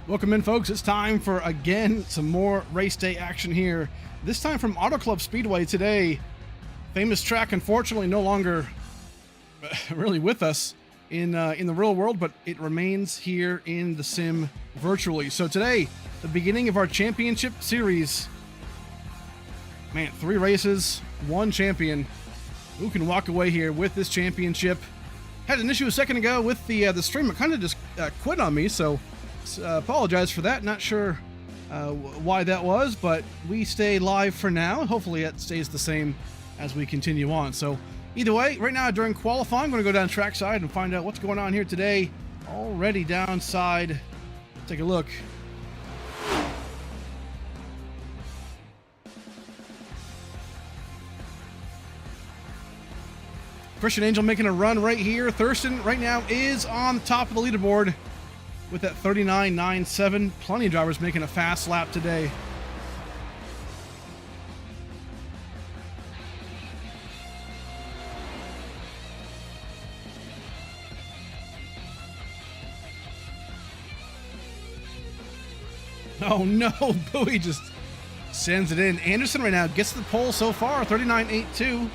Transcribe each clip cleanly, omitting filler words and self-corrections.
Welcome in, folks. It's time for, again, some more race day action here. This time from Auto Club Speedway today. Famous track, unfortunately, no longer really with us in the real world, but it remains here in the sim virtually. So today, the beginning of our championship series. Man, 3 races, 1 champion. Who can walk away here with this championship? Had an issue a second ago with the stream. It kind of just quit on me, so apologize for that. Not sure why that was, but we stay live for now. Hopefully it stays the same as we continue on. So either way, right now during qualifying, I'm going to go down trackside and find out what's going on here today. Already downside. Take a look. Christian Angel making a run right here. Thurston right now is on the top of the leaderboard with that 39.97. Plenty of drivers making a fast lap today. Oh no, Bowie just sends it in. Anderson right now gets the pole so far, 39.82.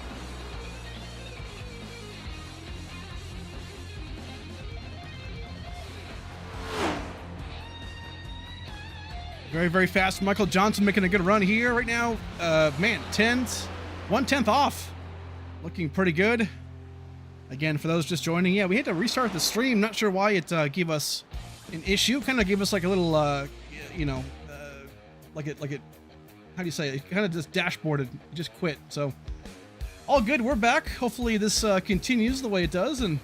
Very, very fast. Michael Johnson making a good run here right now. Man, 1/10 off. Looking pretty good. Again, for those just joining, yeah, we had to restart the stream. Not sure why it gave us an issue. Kind of gave us like a little, like it, how do you say it? It kind of just dashboarded, just quit. So all good. We're back. Hopefully this continues the way it does, and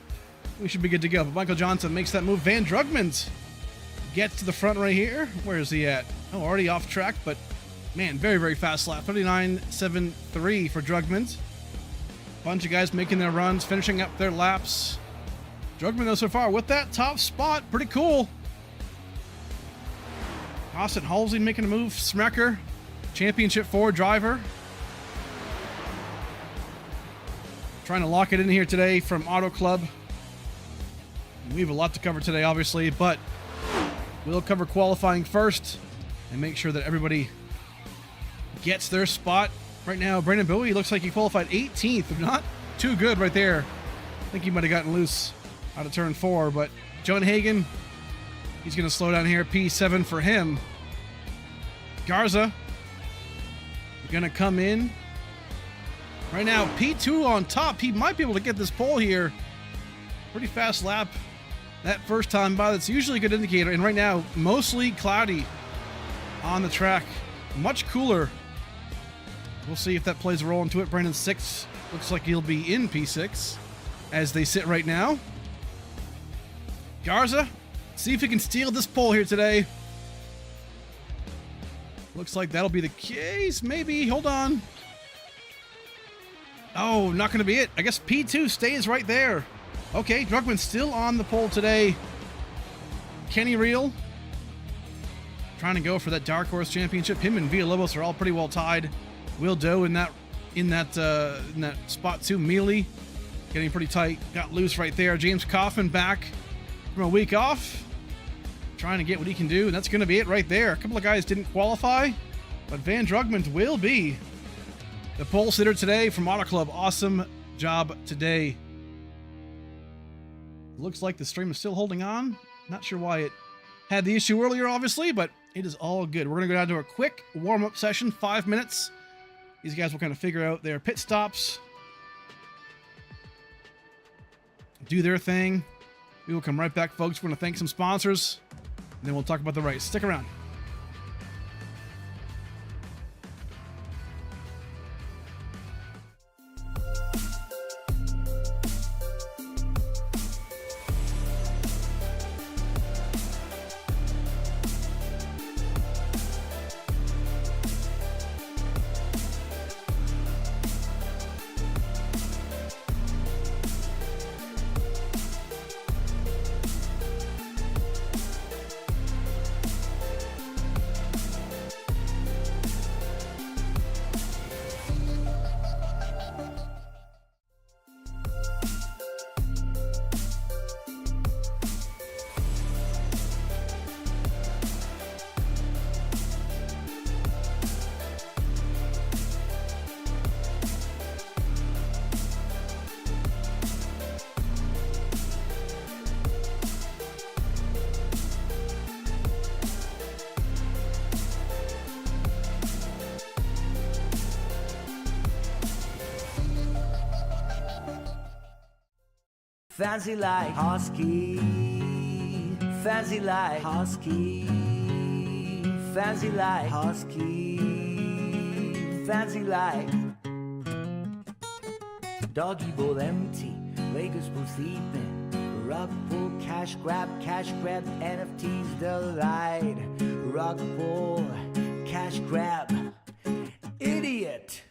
we should be good to go. But Michael Johnson makes that move. Van Drugmans gets to the front right here. Where is he at? Oh, already off track, but man, very, very fast lap. 39.73 for Drugmans. Bunch of guys making their runs, finishing up their laps. Drugman, though, so far with that top spot. Pretty cool. Austin Halsey making a move. Smecker, Championship 4 driver. Trying to lock it in here today from Auto Club. We have a lot to cover today, obviously, but we'll cover qualifying first and make sure that everybody gets their spot. Right now, Brandon Bowie looks like he qualified 18th. Not too good right there. I think he might have gotten loose out of turn 4, but John Hagen, he's going to slow down here. P7 for him. Garza going to come in. Right now, P2 on top. He might be able to get this pole here. Pretty fast lap that first time by. That's usually a good indicator. And right now, mostly cloudy on the track. Much cooler. We'll see if that plays a role into it. Brandon 6 looks like he'll be in P6 as they sit right now. Garza, see if he can steal this pole here today. Looks like that'll be the case. Maybe. Hold on. Oh, not going to be it. I guess P2 stays right there. Okay, Drugman's still on the pole today. Kenny Reel trying to go for that Dark Horse Championship. Him and Villalobos are all pretty well tied. Will Doe in that spot too. Mealy getting pretty tight. Got loose right there. James Coffin back from a week off, trying to get what he can do, and that's going to be it right there. A couple of guys didn't qualify, but Van Drugman will be the pole sitter today from Auto Club. Awesome job today. Looks like the stream is still holding on. Not sure why it had the issue earlier, obviously, but it is all good. We're going to go down to a quick warm-up session, 5 minutes. These guys will kind of figure out their pit stops, do their thing. We will come right back, folks. We're going to thank some sponsors, and then we'll talk about the race. Stick around. fancy like Husky, fancy like Husky, fancy like Husky, fancy like doggy bowl empty, Lakers bowl sleeping, rug pull, cash grab, NFTs delight, rug pull, cash grab, idiot.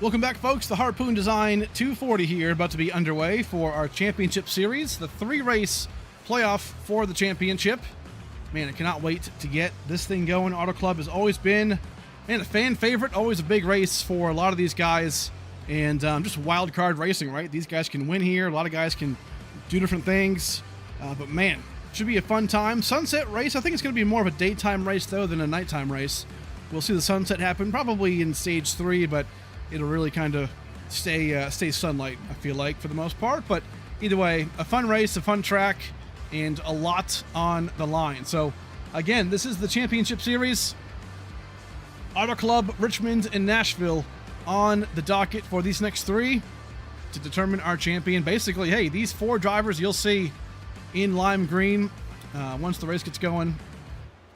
Welcome back, folks. The Harpoon Design 240 here, about to be underway for our championship series, the 3-race playoff for the championship. Man, I cannot wait to get this thing going. Auto Club has always been, man, a fan favorite, always a big race for a lot of these guys, and just wild card racing, right? These guys can win here. A lot of guys can do different things, but man, should be a fun time. Sunset race, I think it's going to be more of a daytime race, though, than a nighttime race. We'll see the sunset happen probably in stage 3, but it'll really kind of stay sunlight, I feel like, for the most part. But either way, a fun race, a fun track, and a lot on the line. So, again, this is the championship series. Auto Club, Richmond, and Nashville on the docket for these next 3 to determine our champion. Basically, hey, these 4 drivers you'll see in lime green once the race gets going,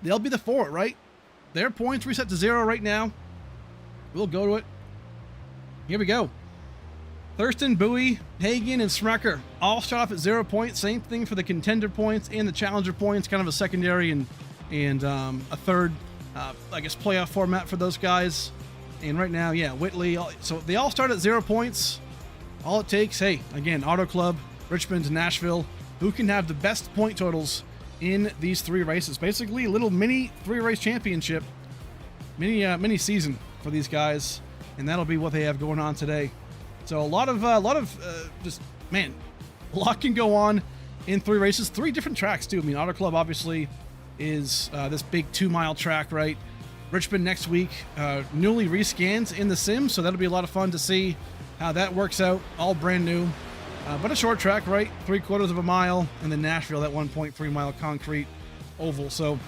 they'll be the 4, right? Their points reset to 0 right now. We'll go to it. Here we go. Thurston, Bowie, Hagen, and Smecker all start off at 0 points. Same thing for the contender points and the challenger points. Kind of a secondary and a third, I guess, playoff format for those guys. And right now, yeah, Whitley. So they all start at 0 points. All it takes, hey, again, Auto Club, Richmond, Nashville, who can have the best point totals in these 3 races. Basically, a little mini 3-race championship, mini season for these guys. And that'll be what they have going on today. So a lot of just, man, a lot can go on in 3 races, 3 different tracks too. I mean, Auto Club obviously is this big 2-mile track, right? Richmond next week, newly rescanned in the sim, so that'll be a lot of fun to see how that works out. All brand new, but a short track, right? 3/4 of a mile, and then Nashville, that 1.3-mile concrete oval. So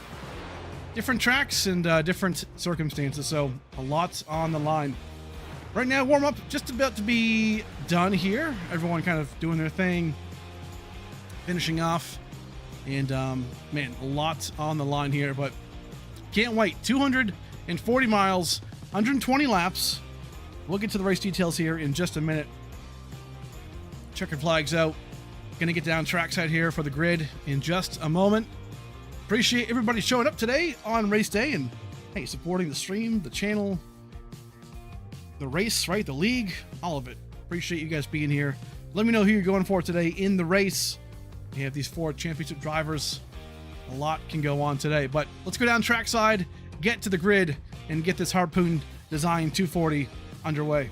different tracks and different circumstances. So a lot on the line. Right now, warm-up just about to be done here. Everyone kind of doing their thing, finishing off. And, man, a lot on the line here, but can't wait. 240 miles, 120 laps. We'll get to the race details here in just a minute. Checkered flags out. Going to get down trackside here for the grid in just a moment. Appreciate everybody showing up today on race day and, hey, supporting the stream, the channel, the race, right? The league, all of it. Appreciate you guys being here. Let me know who you're going for today in the race. You have these 4 championship drivers. A lot can go on today, but let's go down trackside, get to the grid, and get this Harpoon Design 240 underway.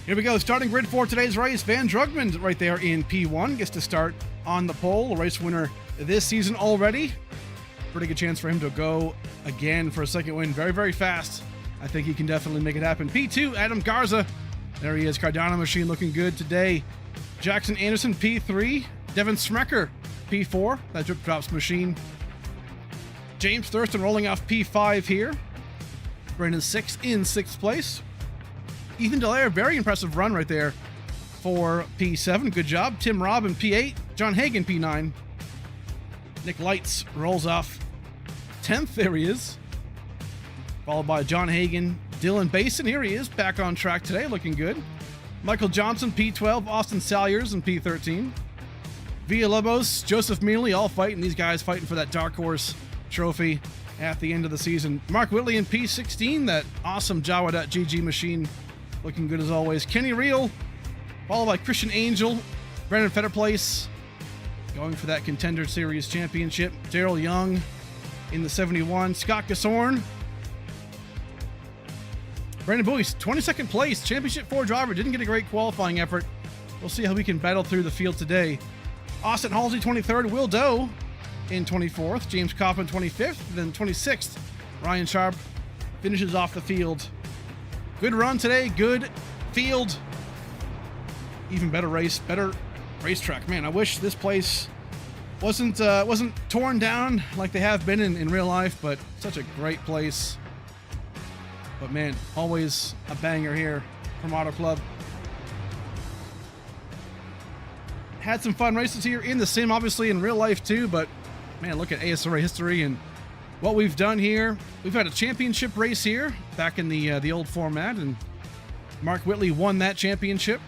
Here we go, starting grid for today's race. Van Drugman right there in P1 gets to start on the pole. A race winner this season already. Pretty good chance for him to go again for a second win. Very, very fast. I think he can definitely make it happen. P2, Adam Garza. There he is, Cardano machine looking good today. Jackson Anderson, P3. Devin Smecker, P4. That drip drops machine. James Thurston rolling off P5 here. Brandon 6 in 6th place. Ethan Dallaire, very impressive run right there. for P7. Good job. Tim Robb in P8. John Hagan, P9. Nick Lights rolls off 10th. There he is. Followed by John Hagan. Dylan Basin, here he is, back on track today, looking good. Michael Johnson, P12. Austin Salyers in P13. Villalobos, Joseph Mealy, all fighting. These guys fighting for that Dark Horse trophy at the end of the season. Mark Whitley in P16, that awesome Jawa.GG machine, looking good as always. Kenny Reel, followed by Christian Angel. Brandon Fetterplace, going for that Contender Series championship. Daryl Young in the 71. Scott Gasorn. Brandon Boyce, 22nd place, Championship 4 driver. Didn't get a great qualifying effort. We'll see how we can battle through the field today. Austin Halsey, 23rd. Will Doe in 24th. James Coffin, 25th. Then 26th, Ryan Sharp finishes off the field. Good run today. Good field. Even better race. Better racetrack. Man, I wish this place wasn't torn down like they have been in real life, but such a great place. But man, always a banger here from Auto Club. Had some fun races here in the sim, obviously in real life too, but man, look at ASRA history and what we've done here. We've had a championship race here back in the old format, and Mark Whitley won that championship.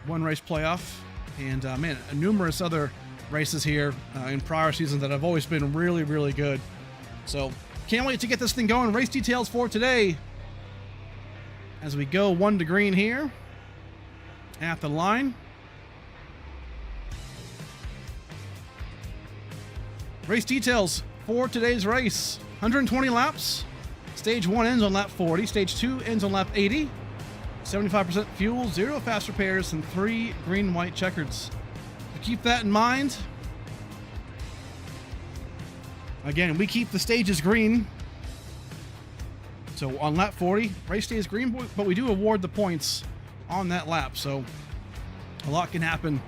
One race playoff, and man, numerous other races here in prior seasons that have always been really, really good. So can't wait to get this thing going. Race details for today as we go 1 to green here at the line. Race details for today's race. 120 laps. Stage 1 ends on lap 40. Stage 2 ends on lap 80. 75% fuel, 0 fast repairs, and 3 green-white checkers. So keep that in mind. Again, we keep the stages green. So on lap 40, race stays green, but we do award the points on that lap. So a lot can happen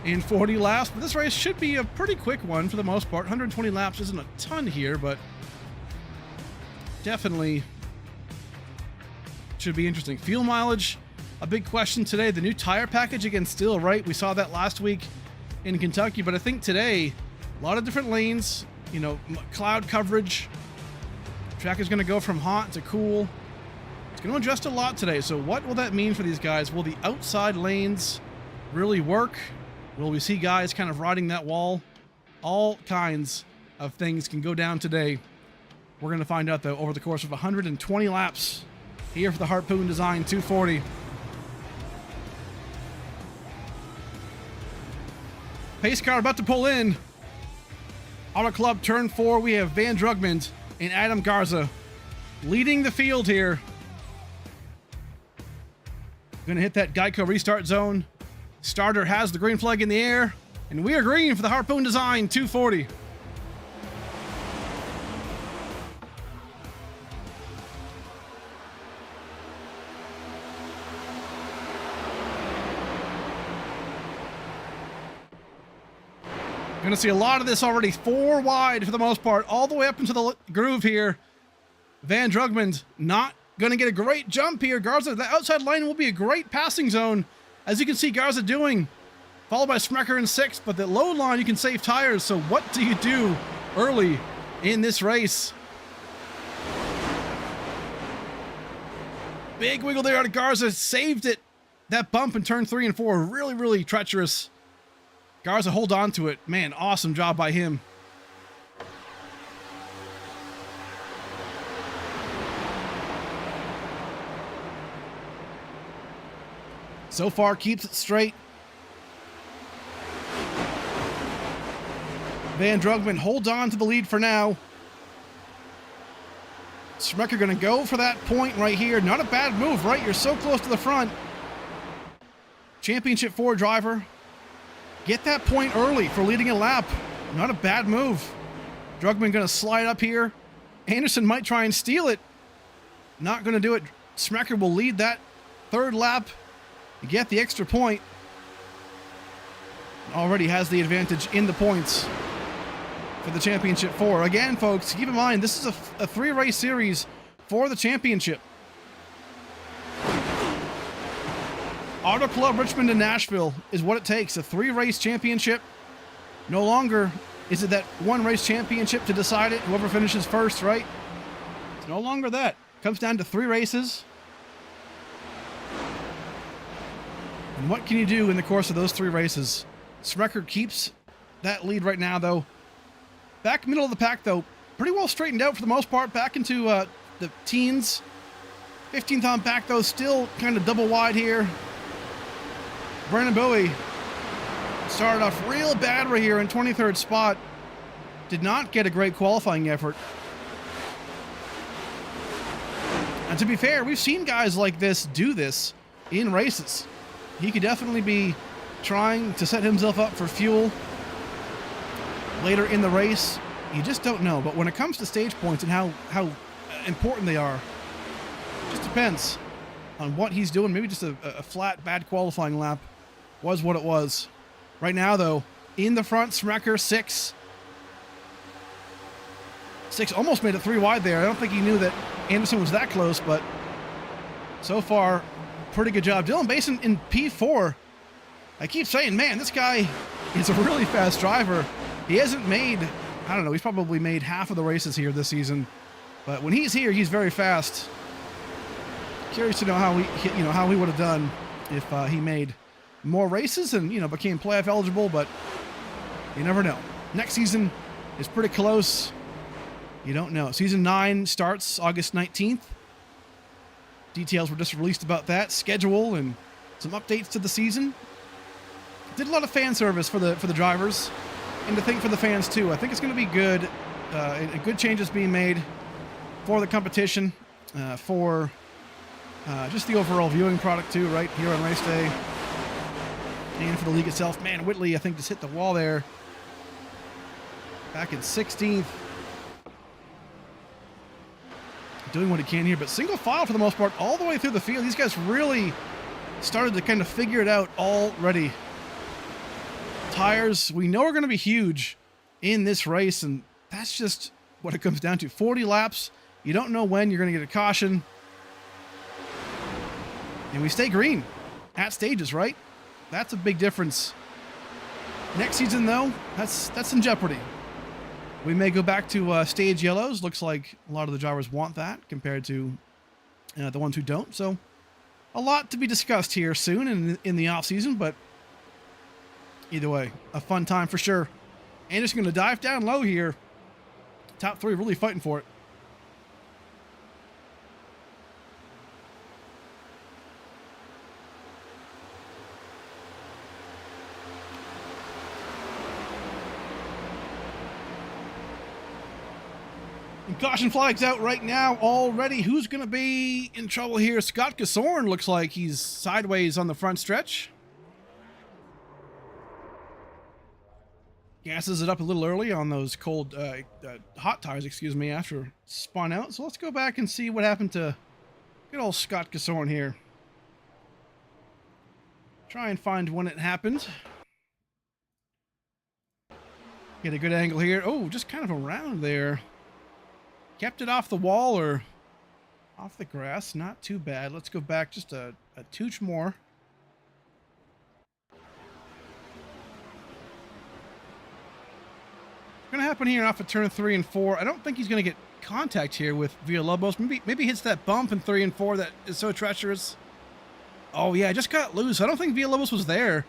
in 40 laps, but this race should be a pretty quick one for the most part. 120 laps isn't a ton here, but definitely should be interesting. Fuel mileage, a big question today. The new tire package, again, still right. We saw that last week in Kentucky, but I think today, a lot of different lanes, you know, cloud coverage. Track is going to go from hot to cool. It's going to adjust a lot today. So what will that mean for these guys? Will the outside lanes really work? Will we see guys kind of riding that wall? All kinds of things can go down today. We're going to find out, though, over the course of 120 laps here for the Harpoon Design 240. Pace car about to pull in. Auto Club turn 4, we have Van Drugman and Adam Garza leading the field here. Gonna hit that Geico restart zone. Starter has the green flag in the air, and we are green for the Harpoon Design 240. Gonna see a lot of this already. 4 wide for the most part, all the way up into the groove here. Van Drugman not gonna get a great jump here. Garza, the outside lane will be a great passing zone, as you can see Garza doing. Followed by Smecker in 6th, but the low line you can save tires, so what do you do early in this race? Big wiggle there out of Garza, saved it. That bump in turn 3 and 4, really, really treacherous. Garza, hold on to it. Man, awesome job by him. So far, keeps it straight. Van Drugman holds on to the lead for now. Smecker going to go for that point right here. Not a bad move, right? You're so close to the front. Championship 4 driver. Get that point early for leading a lap. Not a bad move. Drugman going to slide up here. Anderson might try and steal it. Not going to do it. Smecker will lead that 3rd lap. Get the extra point. Already has the advantage in the points for the Championship 4. Again, folks, keep in mind, this is a 3-race series for the championship. Auto Club Richmond and Nashville is what it takes. A 3-race championship. No longer is it that 1-race championship to decide it. Whoever finishes first, right? It's no longer that. It comes down to 3 races. And what can you do in the course of those 3 races? Smecker keeps that lead right now, though. Back middle of the pack, though. Pretty well straightened out for the most part. Back into the teens. 15th on pack, though. Still kind of double wide here. Brandon Bowie started off real bad right here in 23rd spot. Did not get a great qualifying effort. And to be fair, we've seen guys like this do this in races. He could definitely be trying to set himself up for fuel later in the race. You just don't know. But when it comes to stage points and how important they are, it just depends on what he's doing. Maybe just a flat bad qualifying lap was what it was. Right now, though, in the front, Smecker 6 almost made it 3 wide there. I don't think he knew that Anderson was that close, but so far, pretty good job. Dylan Basin in P4. I keep saying, man, this guy is a really fast driver. He hasn't made, I don't know, he's probably made half of the races here this season. But when he's here, he's very fast. Curious to know how he would have done if he made more races and, became playoff eligible, but you never know. Next season is pretty close. You don't know. Season 9 starts August 19th. Details were just released about that, schedule, and some updates to the season. Did a lot of fan service for the drivers, and to think for the fans too. I think it's going to be good. Good changes being made for the competition, for just the overall viewing product too, right here on race day, and for the league itself. Man, Whitley, I think, just hit the wall there. Back in 16th. Doing what he can here, but single file for the most part all the way through the field. These guys really started to kind of figure it out already. Tires, we know, are going to be huge in this race, and that's just what it comes down to. 40 laps. You don't know when you're going to get a caution. And we stay green at stages, right? That's a big difference. Next season, though, that's in jeopardy. We may go back to stage yellows. Looks like a lot of the drivers want that compared to the ones who don't. So a lot to be discussed here soon in the off season, but either way, a fun time for sure. Anderson going to dive down low here. Top 3 really fighting for it. And caution flags out right now already. Who's going to be in trouble here? Scott Gasorn looks like he's sideways on the front stretch. Gasses it up a little early on those cold, hot tires, after spun out. So let's go back and see what happened to good old Scott Gasorn here. Try and find when it happened. Get a good angle here. Oh, just kind of around there. Kept it off the wall or off the grass. Not too bad. Let's go back just a touch more. Going to happen here off of turn 3 and 4. I don't think he's going to get contact here with Villalobos. Maybe hits that bump in 3 and 4 that is so treacherous. Oh yeah, just got loose. I don't think Villalobos was there.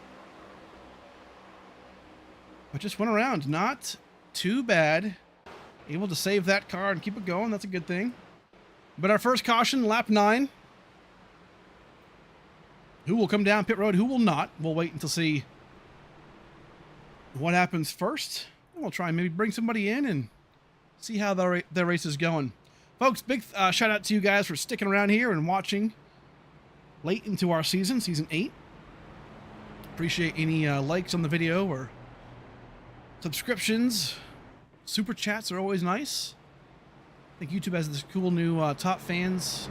But just went around. Not too bad. Able to save that car and keep it going. That's a good thing. But our first caution, lap 9. Who will come down pit road? Who will not? We'll wait until see what happens first. We'll try and maybe bring somebody in and see how their race is going. Folks, big shout out to you guys for sticking around here and watching late into our season 8. Appreciate any likes on the video or subscriptions. Super chats are always nice. I think YouTube has this cool new top fans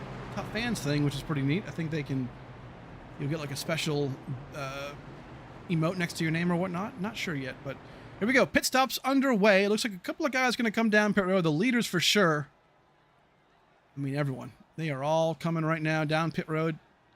thing, which is pretty neat. I think you'll get like a special emote next to your name or whatnot. Not sure yet, but here we go. Pit stops underway. It looks like a couple of guys going to come down pit road. The leaders for sure. I mean, everyone. They are all coming right now down pit road.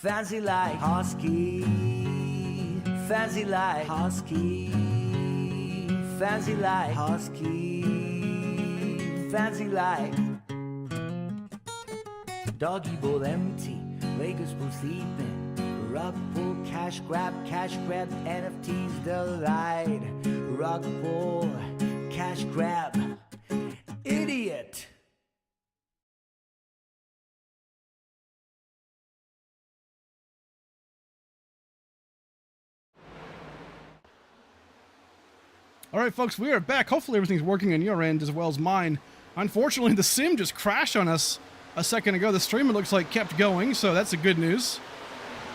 Fancy like Husky, fancy like Husky, fancy like Husky, fancy like Doggy bowl empty, Lakers pool sleeping, rug pull, cash grab, NFTs delight, rug pull, cash grab, idiot. All right, folks, we are back. Hopefully everything's working on your end as well as mine. Unfortunately, the sim just crashed on us a second ago. The stream, it looks like, kept going, so that's the good news.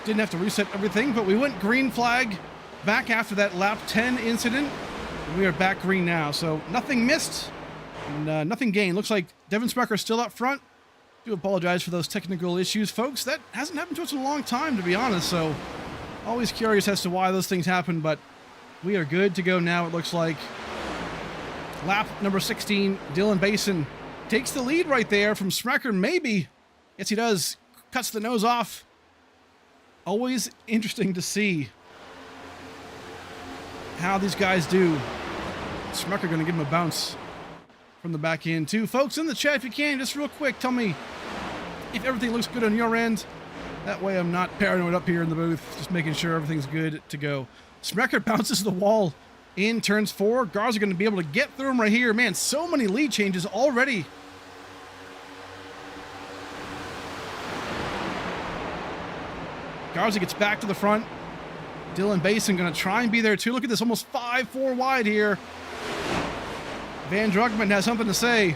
Didn't have to reset everything, but we went green flag back after that lap 10 incident. And we are back green now, so nothing missed and nothing gained. Looks like Devin Smucker's still up front. Do apologize for those technical issues, folks. That hasn't happened to us in a long time, to be honest, so always curious as to why those things happen, but we are good to go now, it looks like. Lap number 16, Dylan Basin takes the lead right there from Smucker, maybe. Yes, he does. Cuts the nose off. Always interesting to see how these guys do. Smucker going to give him a bounce from the back end, too. Folks, in the chat, if you can, just real quick, tell me if everything looks good on your end. That way I'm not paranoid up here in the booth, just making sure everything's good to go. Smucker bounces the wall in turns 4. Garza going to be able to get through him right here. Man, so many lead changes already. Garza gets back to the front. Dylan Basin going to try and be there too. Look at this, almost 5-4 wide here. Van Drugman has something to say.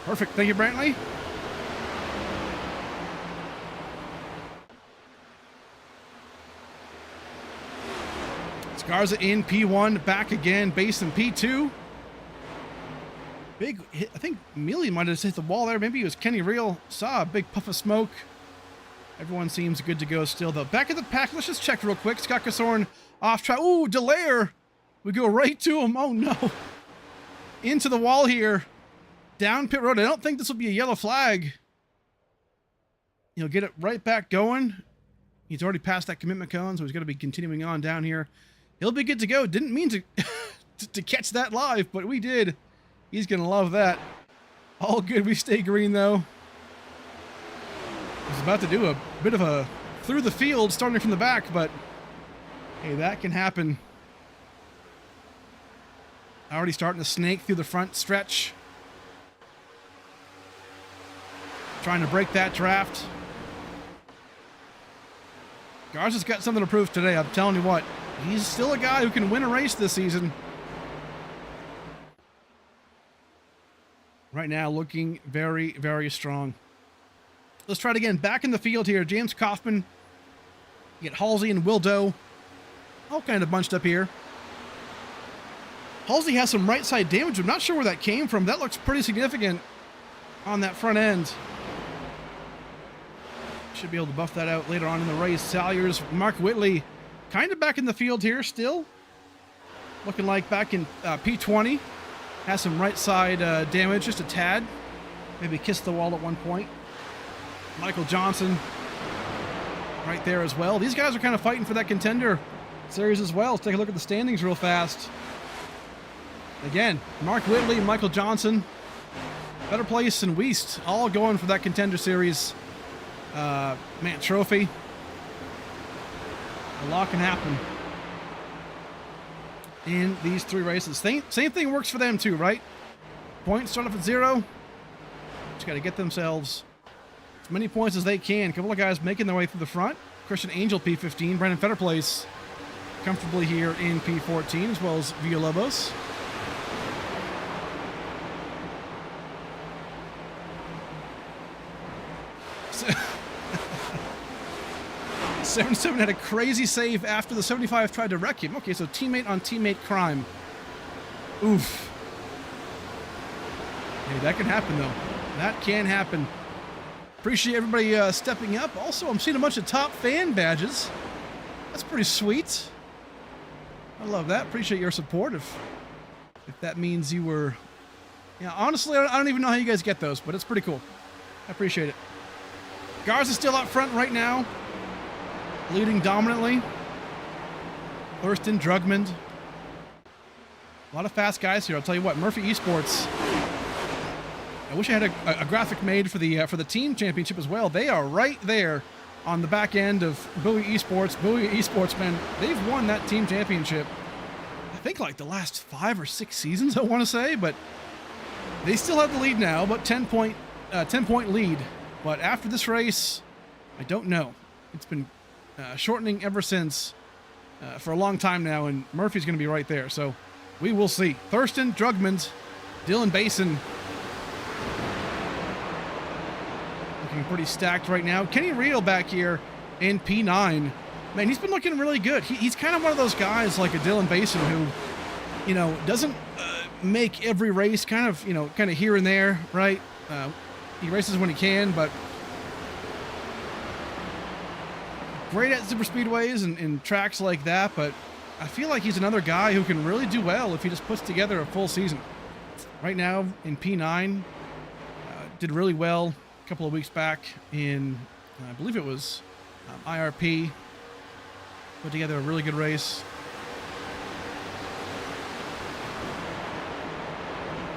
Perfect. Thank you, Brantley. Garza in P1, back again, Basin P2. Big hit, I think Mealy might have hit the wall there. Maybe it was Kenny Real. Saw a big puff of smoke. Everyone seems good to go still, though. Back at the pack, let's just check real quick. Scott Casorn off track. Ooh, Delaire. We go right to him. Oh, no. Into the wall here. Down pit road. I don't think this will be a yellow flag. He'll get it right back going. He's already passed that commitment cone, so he's going to be continuing on down here. He'll be good to go. Didn't mean to to catch that live, but we did. He's going to love that. All good. We stay green, though. He's about to do a bit of a through the field, starting from the back, but hey, that can happen. Already starting to snake through the front stretch. Trying to break that draft. Garza's got something to prove today. I'm telling you what. He's still a guy who can win a race this season. Right now, looking very, very strong. Let's try it again. Back in the field here. James Kaufman. You get Halsey and Wildo. All kind of bunched up here. Halsey has some right side damage. I'm not sure where that came from. That looks pretty significant on that front end. Should be able to buff that out later on in the race. Salyers, Mark Whitley, kind of back in the field here still. Looking like back in P20. Has some right side damage, just a tad. Maybe kissed the wall at one point. Michael Johnson right there as well. These guys are kind of fighting for that contender series as well. Let's take a look at the standings real fast. Again, Mark Whitley and Michael Johnson. Better Place and Weist all going for that contender series. Man, trophy. A lot can happen in these 3 races. Same thing works for them too, right? Points start off at 0. Just got to get themselves as many points as they can. A couple of guys making their way through the front. Christian Angel P15, Brandon Fetterplace comfortably here in P14, as well as Villalobos. So 77 had a crazy save after the 75 tried to wreck him. Okay, so teammate on teammate crime. Oof. Hey, that can happen, though. That can happen. Appreciate everybody stepping up. Also, I'm seeing a bunch of top fan badges. That's pretty sweet. I love that. Appreciate your support. If that means you were Yeah, honestly, I don't even know how you guys get those, but it's pretty cool. I appreciate it. Garza's still up front right now, leading dominantly. Thurston, Drugmund. A lot of fast guys here. I'll tell you what, Murphy Esports. I wish I had a graphic made for the team championship as well. They are right there on the back end of Bowie Esports. Bowie Esports, man, they've won that team championship. I think like the last 5 or 6 seasons, I want to say, but they still have the lead now, about 10-point lead. But after this race, I don't know. It's been shortening ever since for a long time now, and Murphy's going to be right there. So we will see. Thurston, Drugmund, Dylan Basin. Looking pretty stacked right now. Kenny Reel back here in P9. Man, he's been looking really good. He's kind of one of those guys like a Dylan Basin who, doesn't make every race, kind of here and there, right? He races when he can, but great at super speedways and tracks like that. But I feel like he's another guy who can really do well if he just puts together a full season. Right now in P9, did really well a couple of weeks back in, I believe it was IRP. Put together a really good race.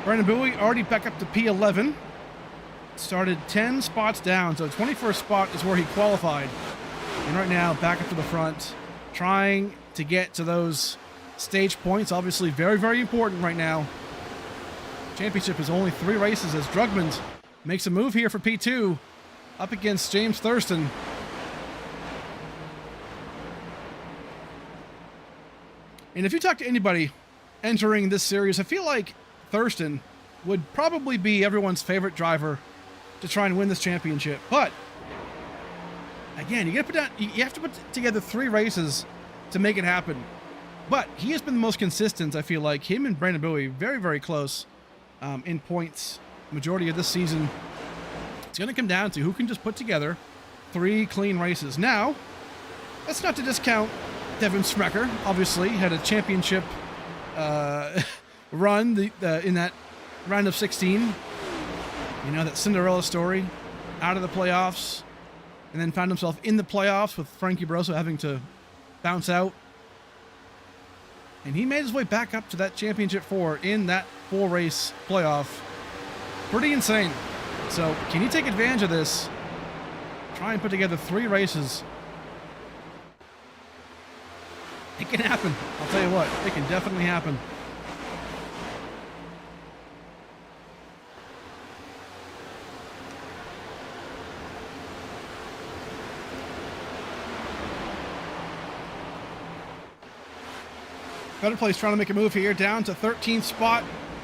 Brandon Bowie already back up to P11. Started 10 spots down, so 21st spot is where he qualified. And right now, back up to the front, trying to get to those stage points. Obviously, very, very important right now. Championship is only 3 races as Drugmund makes a move here for P2 up against James Thurston. And if you talk to anybody entering this series, I feel like Thurston would probably be everyone's favorite driver to try and win this championship. But again, you have to put together 3 races to make it happen. But he has been the most consistent, I feel like. Him and Brandon Bowie, very, very close in points majority of this season. It's going to come down to who can just put together 3 clean races. Now, that's not to discount Devin Sprecher. Obviously, had a championship run in that round of 16. That Cinderella story, out of the playoffs, and then found himself in the playoffs with Frankie Barroso having to bounce out. And he made his way back up to that championship 4 in that 4-race playoff. Pretty insane. So can he take advantage of this? Try and put together 3 races. It can happen. I'll tell you what, it can definitely happen. Better Place trying to make a move here, down to 13th spot.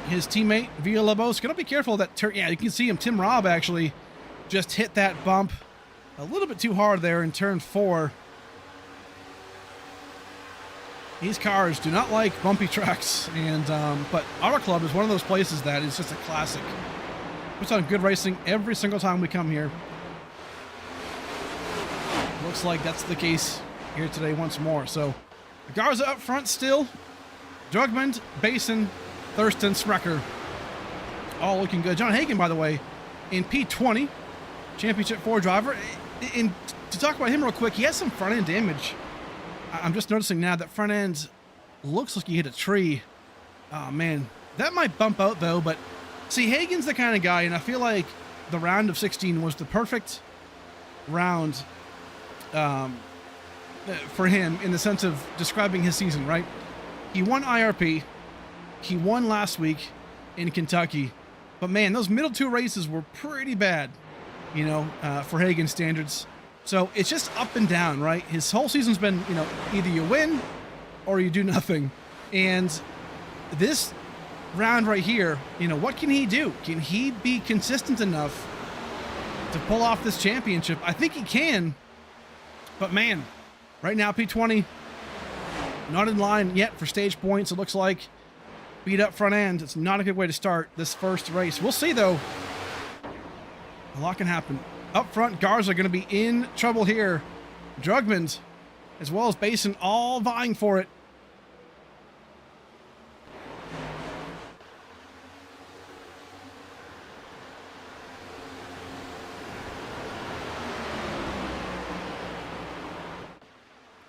His teammate, Villalobos, gonna be careful of that turn. Yeah, you can see him. Tim Robb actually just hit that bump a little bit too hard there in turn 4. These cars do not like bumpy tracks, and but Auto Club is one of those places that is just a classic. Puts on good racing every single time we come here. Looks like that's the case here today once more. So Garza up front still. Drugmund, Basin, Thurston, Sprecher, all looking good. John Hagen, by the way, in P20, Championship 4 driver. And to talk about him real quick, he has some front end damage. I'm just noticing now that front end looks like he hit a tree. Oh man, that might bump out though. But see, Hagen's the kind of guy, and I feel like the round of 16 was the perfect round for him in the sense of describing his season, right? He won IRP. He won last week in Kentucky. But man, those middle 2 races were pretty bad, for Hagen standards. So it's just up and down, right? His whole season's been, either you win or you do nothing. And this round right here, what can he do? Can he be consistent enough to pull off this championship? I think he can. But man, right now, P20, not in line yet for stage points, it looks like. Beat up front end. It's not a good way to start this first race. We'll see, though. A lot can happen. Up front, Garza are going to be in trouble here. Drugmund, as well as Basin, all vying for it.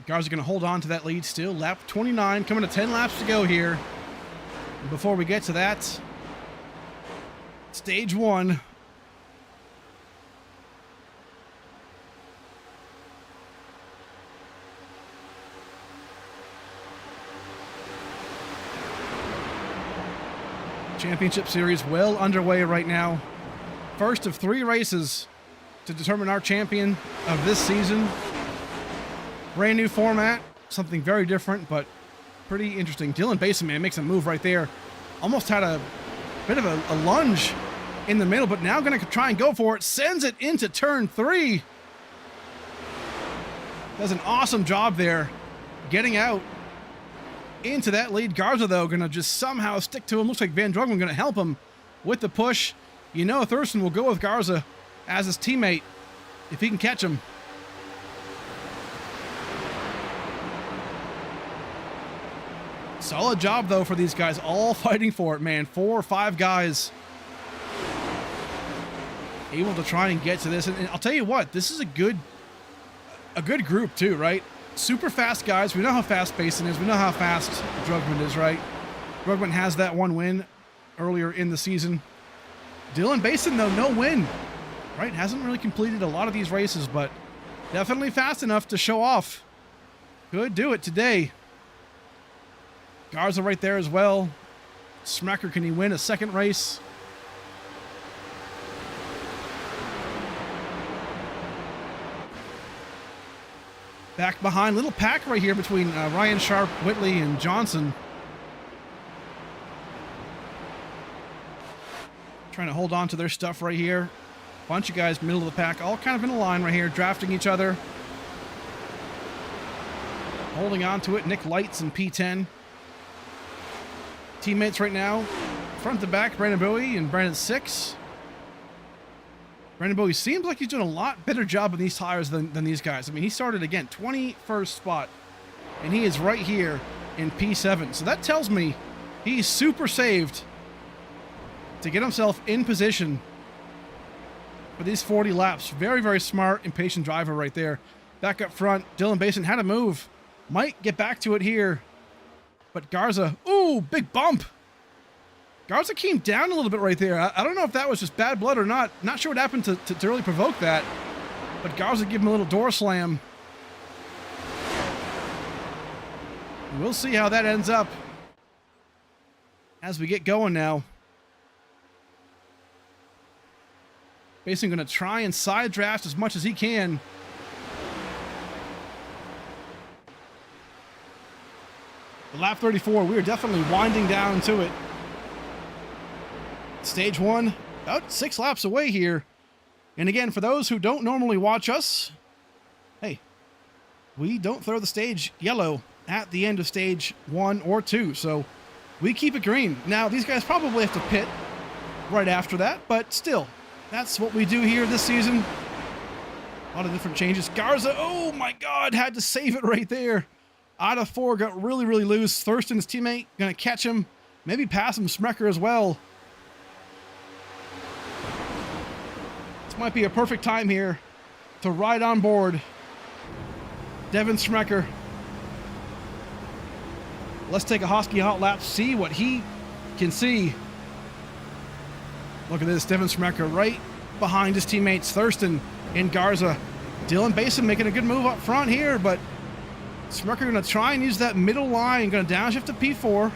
Garza going to hold on to that lead still. Lap 29, coming to 10 laps to go here. And before we get to that, stage 1. Championship Series well underway right now. First of 3 races to determine our champion of this season. Brand new format, something very different, but pretty interesting. Dylan Basin, man, makes a move right there. Almost had a bit of a lunge in the middle, but now going to try and go for it. Sends it into turn 3. Does an awesome job there getting out into that lead. Garza, though, going to just somehow stick to him. Looks like Van Drugman going to help him with the push. You know Thurston will go with Garza as his teammate if he can catch him. Solid job, though, for these guys. All fighting for it, man. 4 or 5 guys able to try and get to this. And I'll tell you what, this is a good group, too, right? Super fast guys. We know how fast Basin is. We know how fast Drugman is, right? Drugman has that 1 win earlier in the season. Dylan Basin, though, no win, right? Hasn't really completed a lot of these races, but definitely fast enough to show off. Could do it today. Garza right there as well. Smecker, can he win a second race? Back behind, little pack right here between Ryan Sharp, Whitley, and Johnson. Trying to hold on to their stuff right here. Bunch of guys middle of the pack, all kind of in a line right here, drafting each other. Holding on to it, Nick Lights and P10. Teammates right now, front to back, Brandon Bowie and Brandon Six. Brandon Bowie seems like he's doing a lot better job on these tires than these guys. I mean, he started, again, 21st spot, and he is right here in P7. So that tells me he's super saved to get himself in position for these 40 laps. Very, very smart, impatient driver right there. Back up front, Dylan Basin had a move. Might get back to it here. But Garza, ooh, big bump. Garza came down a little bit right there. I don't know if that was just bad blood or not. Not sure what happened to really provoke that. But Garza gave him a little door slam. We'll see how that ends up as we get going now. Basically going to try and side draft as much as he can. Lap 34, we are definitely winding down to it. Stage 1, about 6 laps away here. And again, for those who don't normally watch us, hey, we don't throw the stage yellow at the end of stage 1 or 2, so we keep it green. Now, these guys probably have to pit right after that, but still, that's what we do here this season. A lot of different changes. Garza, oh my God, had to save it right there. Out of 4, got really, really loose. Thurston, his teammate, gonna catch him. Maybe pass him. Smecker as well. This might be a perfect time here to ride on board Devin Smecker. Let's take a Hosky hot lap, see what he can see. Look at this, Devin Smecker right behind his teammates, Thurston and Garza. Dylan Basin making a good move up front here, but Smecker going to try and use that middle line. Going to downshift to P4.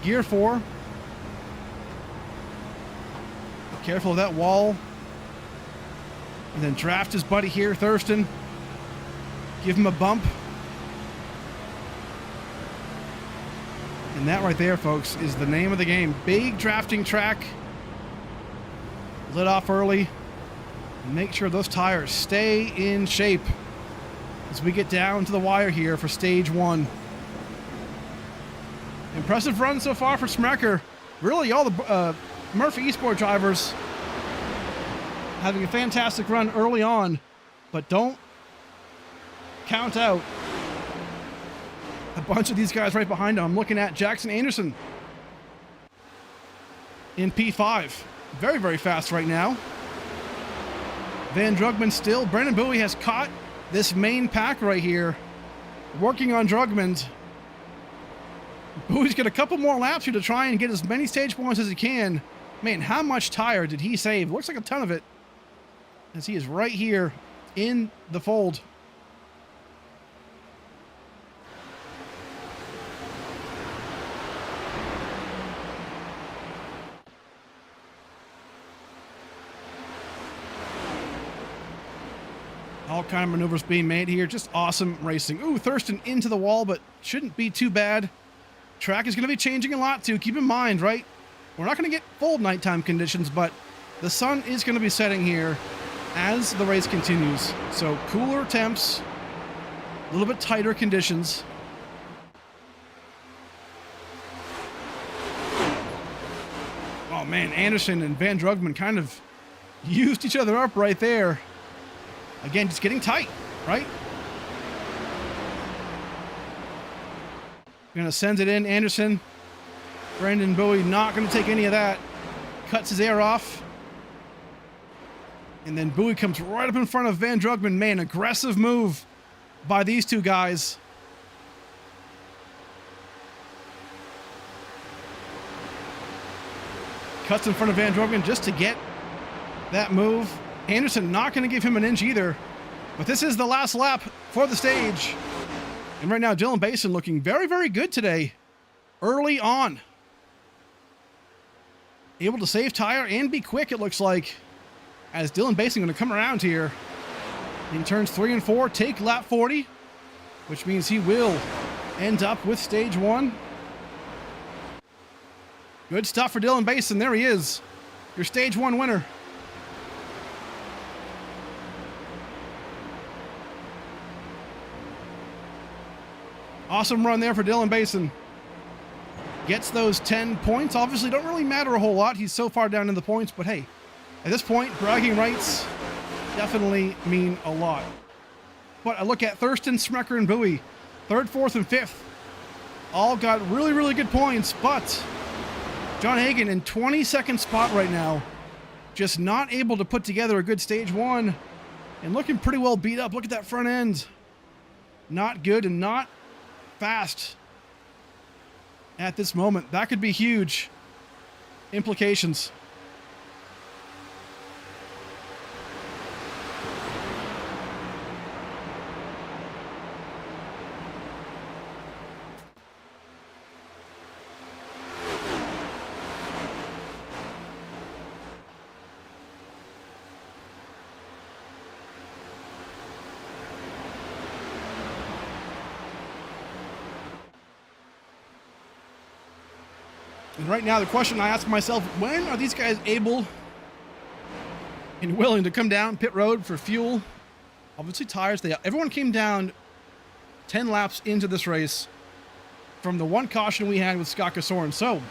Gear 4. Be careful of that wall. And then draft his buddy here, Thurston. Give him a bump. And that right there, folks, is the name of the game. Big drafting track. Lit off early. Make sure those tires stay in shape as we get down to the wire here for stage 1. Impressive run so far for Smecker. Really, all the Murphy Esports drivers having a fantastic run early on, but don't count out a bunch of these guys right behind him. I'm looking at Jackson Anderson in P5. Very, very fast right now. Van Drugman still. Brandon Bowie has caught this main pack right here working on Drugman. Bowie's got a couple more laps here to try and get as many stage points as he can. Man, how much tire did he save? Looks like a ton of it, as he is right here in the fold. All kind of maneuvers being made here. Just awesome racing. Ooh, Thurston into the wall, but shouldn't be too bad. Track is going to be changing a lot too. Keep in mind, right? We're not going to get full nighttime conditions, but the sun is going to be setting here as the race continues. So cooler temps, a little bit tighter conditions. Oh man, Anderson and Van Drugman kind of used each other up right there. Again, just getting tight, right? Gonna send it in, Anderson. Brandon Bowie not gonna take any of that. Cuts his air off. And then Bowie comes right up in front of Van Drugman. Man, aggressive move by these two guys. Cuts in front of Van Drugman just to get that move. Anderson not going to give him an inch either. But this is the last lap for the stage. And right now, Dylan Basin looking very, very good today. Early on. Able to save tire and be quick, it looks like. As Dylan Basin going to come around here in turns 3 and 4, take lap 40. Which means he will end up with stage 1. Good stuff for Dylan Basin. There he is. Your stage 1 winner. Awesome run there for Dylan Basin. Gets those 10 points. Obviously don't really matter a whole lot. He's so far down in the points, but hey, at this point, bragging rights definitely mean a lot. But I look at Thurston, Smecker, and Bowie. 3rd, 4th, and 5th. All got really, really good points, but John Hagen in 22nd spot right now. Just not able to put together a good stage 1 and looking pretty well beat up. Look at that front end. Not good and not fast at this moment. That could be huge implications. And right now, the question I ask myself, when are these guys able and willing to come down pit road for fuel? Obviously, tires. Everyone came down 10 laps into this race from the one caution we had with Scott Casoren. So,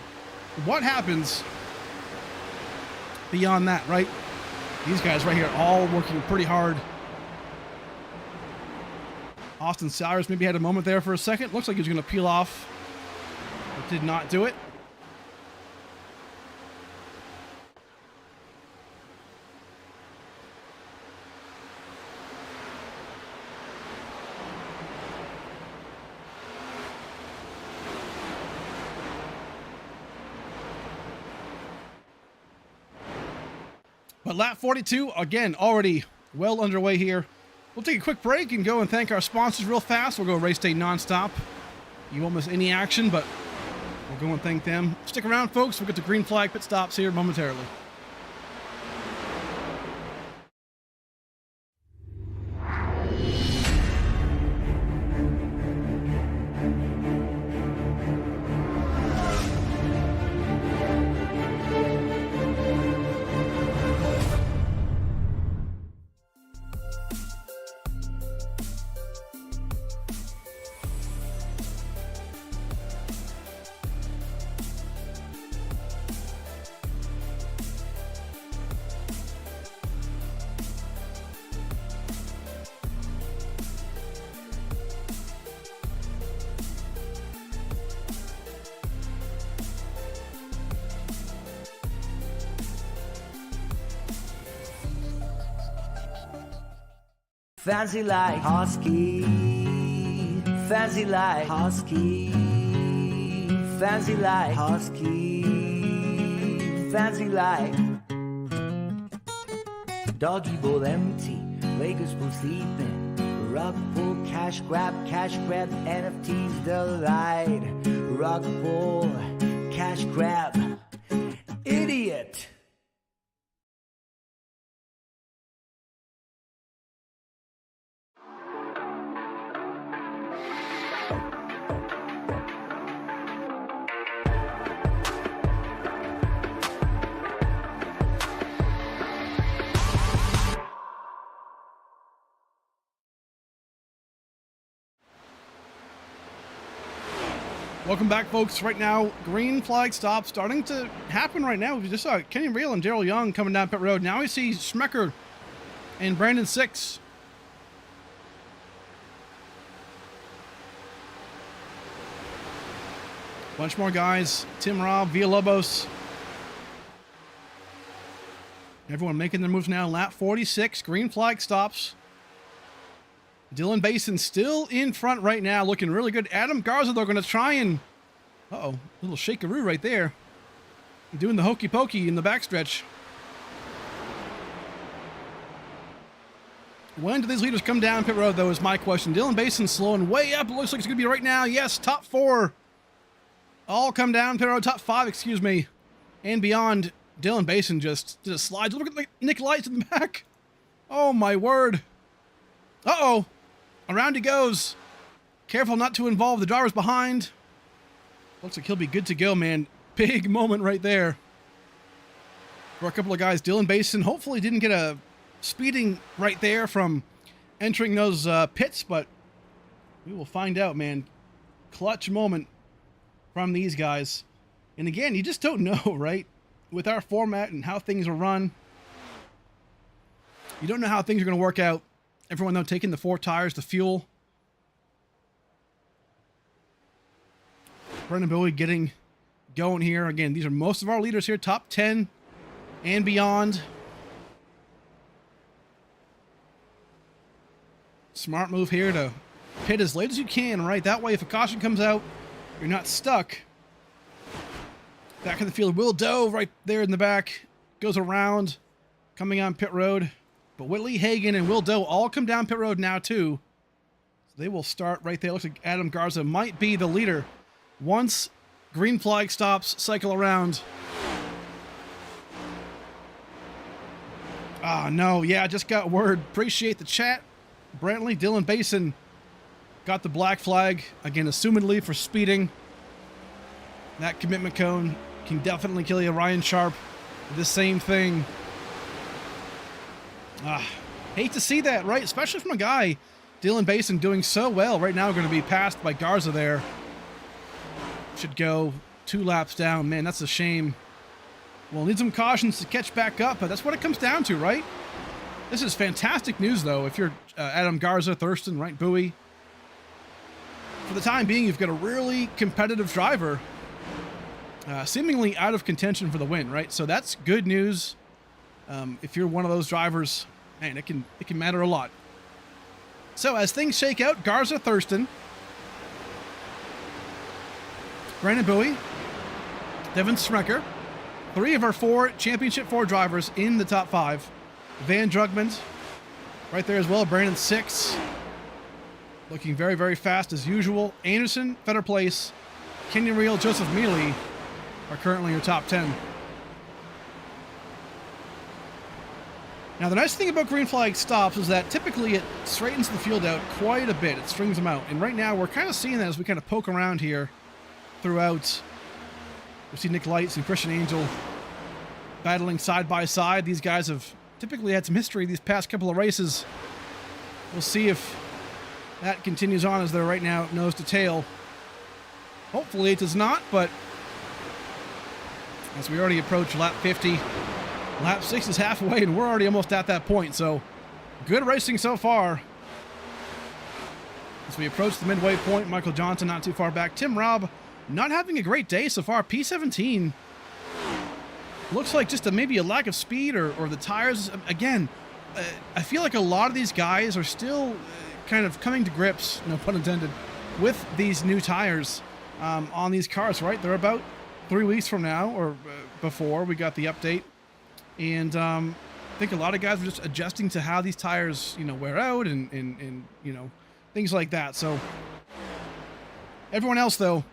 what happens beyond that, right? These guys right here all working pretty hard. Austin Sowers maybe had a moment there for a second. Looks like he was going to peel off, but did not do it. But lap 42, again, already well underway here. We'll take a quick break and go and thank our sponsors real fast. We'll go race day nonstop. You won't miss any action, but we'll go and thank them. Stick around, folks. We'll get to green flag pit stops here momentarily. Fancy like Husky, fancy like Husky, fancy like Husky, fancy like doggy bowl empty, Lakers full sleeping, rug pull, cash grab, NFTs delight, rug pull, cash grab, idiot. Welcome back, folks. Right now, green flag stop starting to happen right now. We just saw Kenny Reel and Daryl Young coming down pit road. Now we see Schmecker and Brandon Six. Bunch more guys. Tim Robb, Villalobos. Everyone making their moves now. Lap 46, green flag stops. Dylan Basin still in front right now, looking really good. Adam Garza, they're going to try and... Uh-oh, little shakaroo right there. Doing the hokey pokey in the backstretch. When do these leaders come down pit road, though, is my question. Dylan Basin slowing way up. It looks like it's going to be right now. Yes, top 4. All come down pit road. Top 5, excuse me. And beyond, Dylan Basin just did a slide. Look at Nick Lights in the back. Oh, my word. Uh-oh. Around he goes. Careful not to involve the drivers behind. Looks like he'll be good to go, man. Big moment right there for a couple of guys. Dylan Basin hopefully didn't get a speeding right there from entering those pits, but we will find out, man. Clutch moment from these guys. And again, you just don't know, right? With our format and how things are run, you don't know how things are going to work out. Everyone, though, taking the 4 tires, the fuel. Brendan Bowie getting going here. Again, these are most of our leaders here, top 10 and beyond. Smart move here to pit as late as you can, right? That way, if a caution comes out, you're not stuck. Back in the field, Will Doe right there in the back. Goes around, coming on pit road. But Whitley Hagan and Will Doe all come down pit road now, too. So they will start right there. Looks like Adam Garza might be the leader. Once green flag stops, cycle around. Ah, no. Yeah, I just got word. Appreciate the chat. Brantley, Dylan Basin got the black flag. Again, assumedly for speeding. That commitment cone can definitely kill you. Ryan Sharp, the same thing. Hate to see that, right? Especially from a guy, Dylan Basin, doing so well. Right now, going to be passed by Garza there. Should go 2 laps down. Man, that's a shame. We'll need some cautions to catch back up, but that's what it comes down to, right? This is fantastic news, though, if you're Adam Garza, Thurston, right, Bowie. For the time being, you've got a really competitive driver, seemingly out of contention for the win, right? So that's good news. If you're one of those drivers, man, it can matter a lot. So as things shake out, Garza, Thurston, Brandon Bowie, Devin Smecker, 3 of our 4 Championship 4 drivers in the top 5. Van Drugmond right there as well. Brandon Six, looking very, very fast as usual. Anderson, Fetter Place, Kenyon Reel, Joseph Mealy are currently your top 10. Now, the nice thing about green flag stops is that typically it straightens the field out quite a bit. It strings them out. And right now, we're kind of seeing that as we kind of poke around here throughout. We see Nick Lights and Christian Angel battling side by side. These guys have typically had some history these past couple of races. We'll see if that continues on as they're right now nose to tail. Hopefully it does not, but as we already approach lap 50, lap 6 is halfway, and we're already almost at that point. So, good racing so far. As we approach the midway point, Michael Johnson not too far back. Tim Robb not having a great day so far. P17 looks like just maybe a lack of speed or the tires. Again, I feel like a lot of these guys are still kind of coming to grips, no pun intended, with these new tires on these cars, right? They're about 3 weeks from now, or before we got the update. And I think a lot of guys are just adjusting to how these tires, you know, wear out and you know, things like that. So everyone else, though,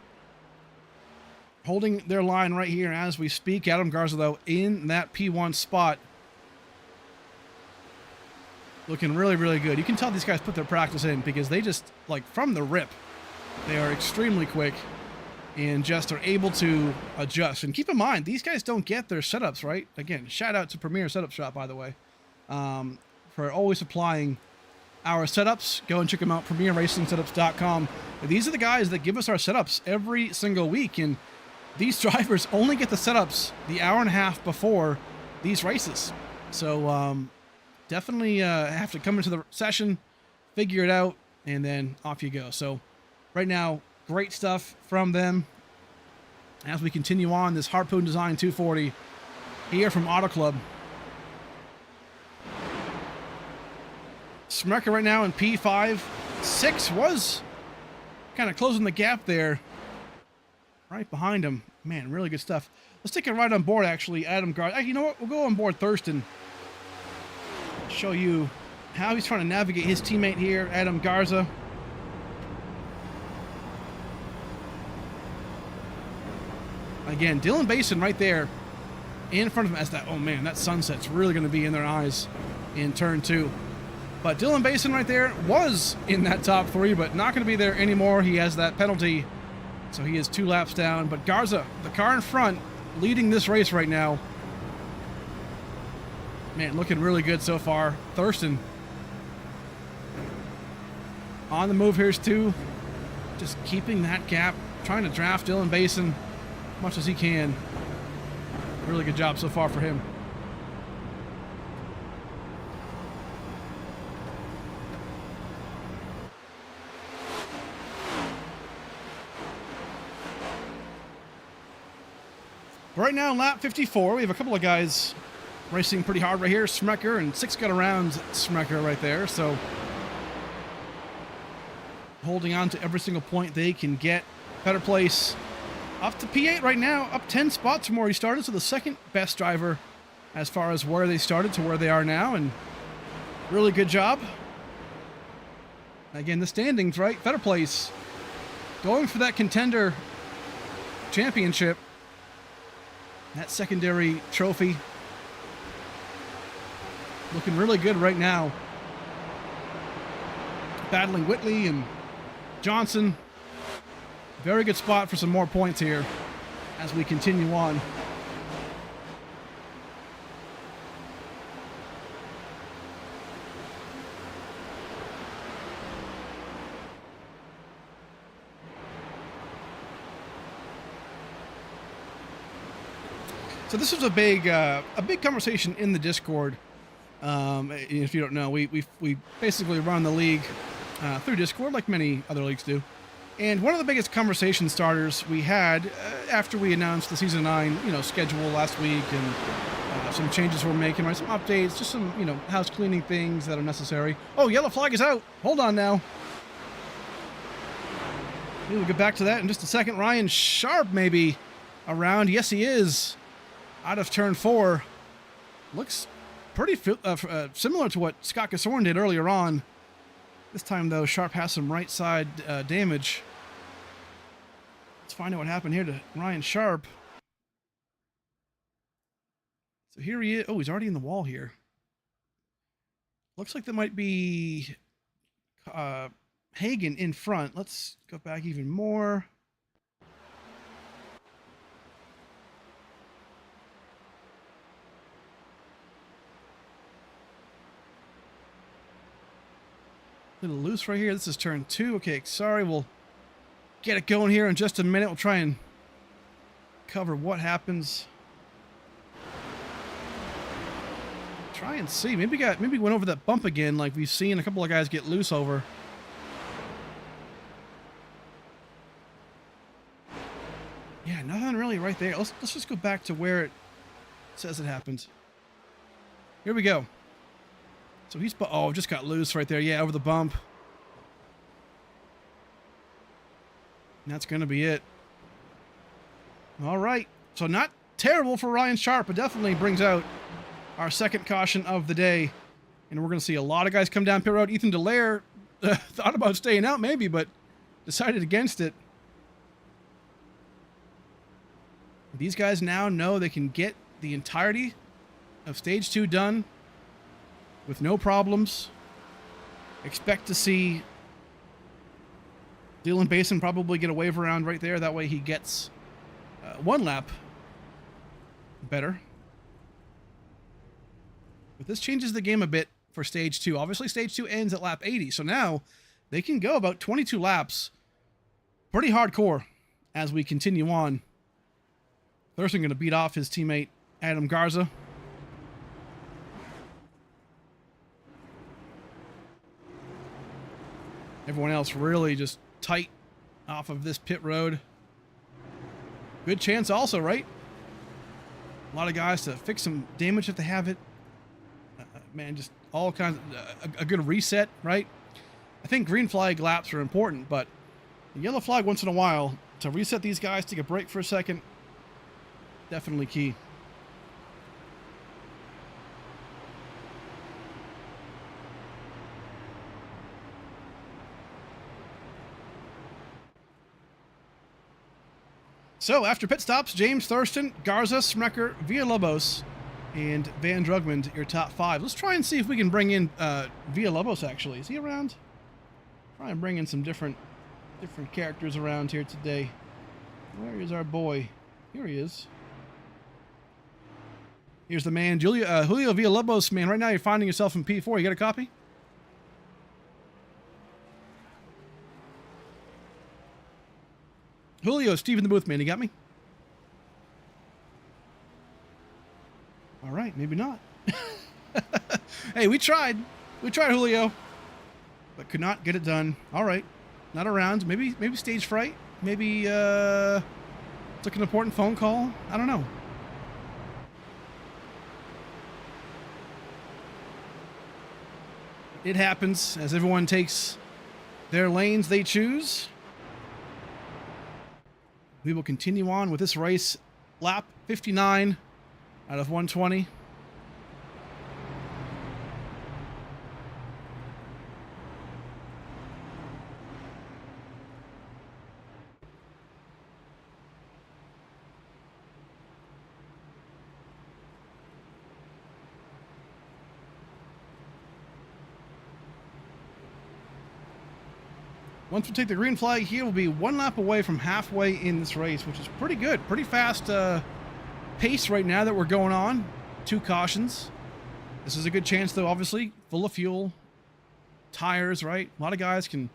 holding their line right here as we speak. Adam Garza, though, in that P1 spot. Looking really, really good. You can tell these guys put their practice in because they just, like, from the rip, they are extremely quick and just are able to adjust. And keep in mind, these guys don't get their setups, right? Again, shout out to Premier Setup Shop, by the way, for always supplying our setups. Go and check them out, premierracingsetups.com. These are the guys that give us our setups every single week. And these drivers only get the setups the hour and a half before these races. So, definitely have to come into the session, figure it out, and then off you go. So right now, great stuff from them. As we continue on this Harpoon Design 240 here from Auto Club. Smecker right now in P5. 6 was kind of closing the gap there. Right behind him. Man, really good stuff. Let's take it right on board, actually. Adam Garza. You know what? We'll go on board Thurston. Show you how he's trying to navigate his teammate here, Adam Garza. Again, Dylan Basin right there in front of him as that, oh man, that sunset's really going to be in their eyes in turn 2. But Dylan Basin right there was in that top 3, but not going to be there anymore. He has that penalty, so he is 2 laps down. But Garza, the car in front, leading this race right now. Man, looking really good so far. Thurston on the move. Here's 2. Just keeping that gap, trying to draft Dylan Basin as much as he can. Really good job so far for him. Right now, lap 54, we have a couple of guys racing pretty hard right here. Smecker and 6 got around Smecker right there. So holding on to every single point they can get. Better place up to P8 right now, up 10 spots from where he started. So the second best driver as far as where they started to where they are now. And really good job. Again, the standings, right? Better place. Going for that contender championship. That secondary trophy. Looking really good right now. Battling Whitley and Johnson. Very good spot for some more points here as we continue on. So this was a big conversation in the Discord. If you don't know, we basically run the league through Discord like many other leagues do. And one of the biggest conversation starters we had after we announced the season 9, schedule last week, and some changes we're making, right? Some updates, just some, house cleaning things that are necessary. Oh, yellow flag is out. Hold on now. We'll get back to that in just a second. Ryan Sharp maybe around. Yes, he is. Out of turn 4. Looks pretty similar to what Scott Casorn did earlier on. This time, though, Sharp has some right side damage. Let's find out what happened here to Ryan Sharp. So here he is. Oh, he's already in the wall here. Looks like there might be Hagen in front. Let's go back even more. Little loose right here. This is turn 2. Okay, sorry. We'll get it going here in just a minute. We'll try and cover what happens. Try and see. Maybe went over that bump again, like we've seen a couple of guys get loose over. Yeah, nothing really right there. Let's just go back to where it says it happened. Here we go. So he's just got loose right there. Yeah, over the bump. And that's going to be it. All right. So not terrible for Ryan Sharp, but definitely brings out our second caution of the day. And we're going to see a lot of guys come down pit road. Ethan Delaire thought about staying out maybe, but decided against it. These guys now know they can get the entirety of stage 2 done with no problems. Expect to see Dylan Basin probably get a wave around right there. That way he gets one lap better. But this changes the game a bit for stage 2. Obviously, stage 2 ends at lap 80. So now they can go about 22 laps. Pretty hardcore as we continue on. Thurston going to beat off his teammate Adam Garza. Everyone else really just tight off of this pit road. Good chance also, right? A lot of guys to fix some damage if they have it. Man, just all kinds of a good reset, right? I think green flag laps are important, but the yellow flag once in a while to reset these guys, take a break for a second, definitely key. So after pit stops, James Thurston, Garza, Smecker, Villalobos, and Van Drugman, your top 5. Let's try and see if we can bring in Villalobos, actually. Is he around? Try and bring in some different characters around here today. Where is our boy? Here he is. Here's the man, Julio Villalobos, man. Right now you're finding yourself in P4. You got a copy? Julio, Steve in the booth, man. You got me? All right, maybe not. Hey, we tried. We tried, Julio. But could not get it done. All right. Not around. Maybe stage fright. Maybe took an important phone call. I don't know. It happens as everyone takes their lanes they choose. We will continue on with this race. Lap 59 out of 120. Once we take the green flag here, we'll be 1 lap away from halfway in this race, which is pretty good. Pretty fast pace right now that we're going on. 2 cautions. This is a good chance, though, obviously. Full of fuel. Tires, right? A lot of guys can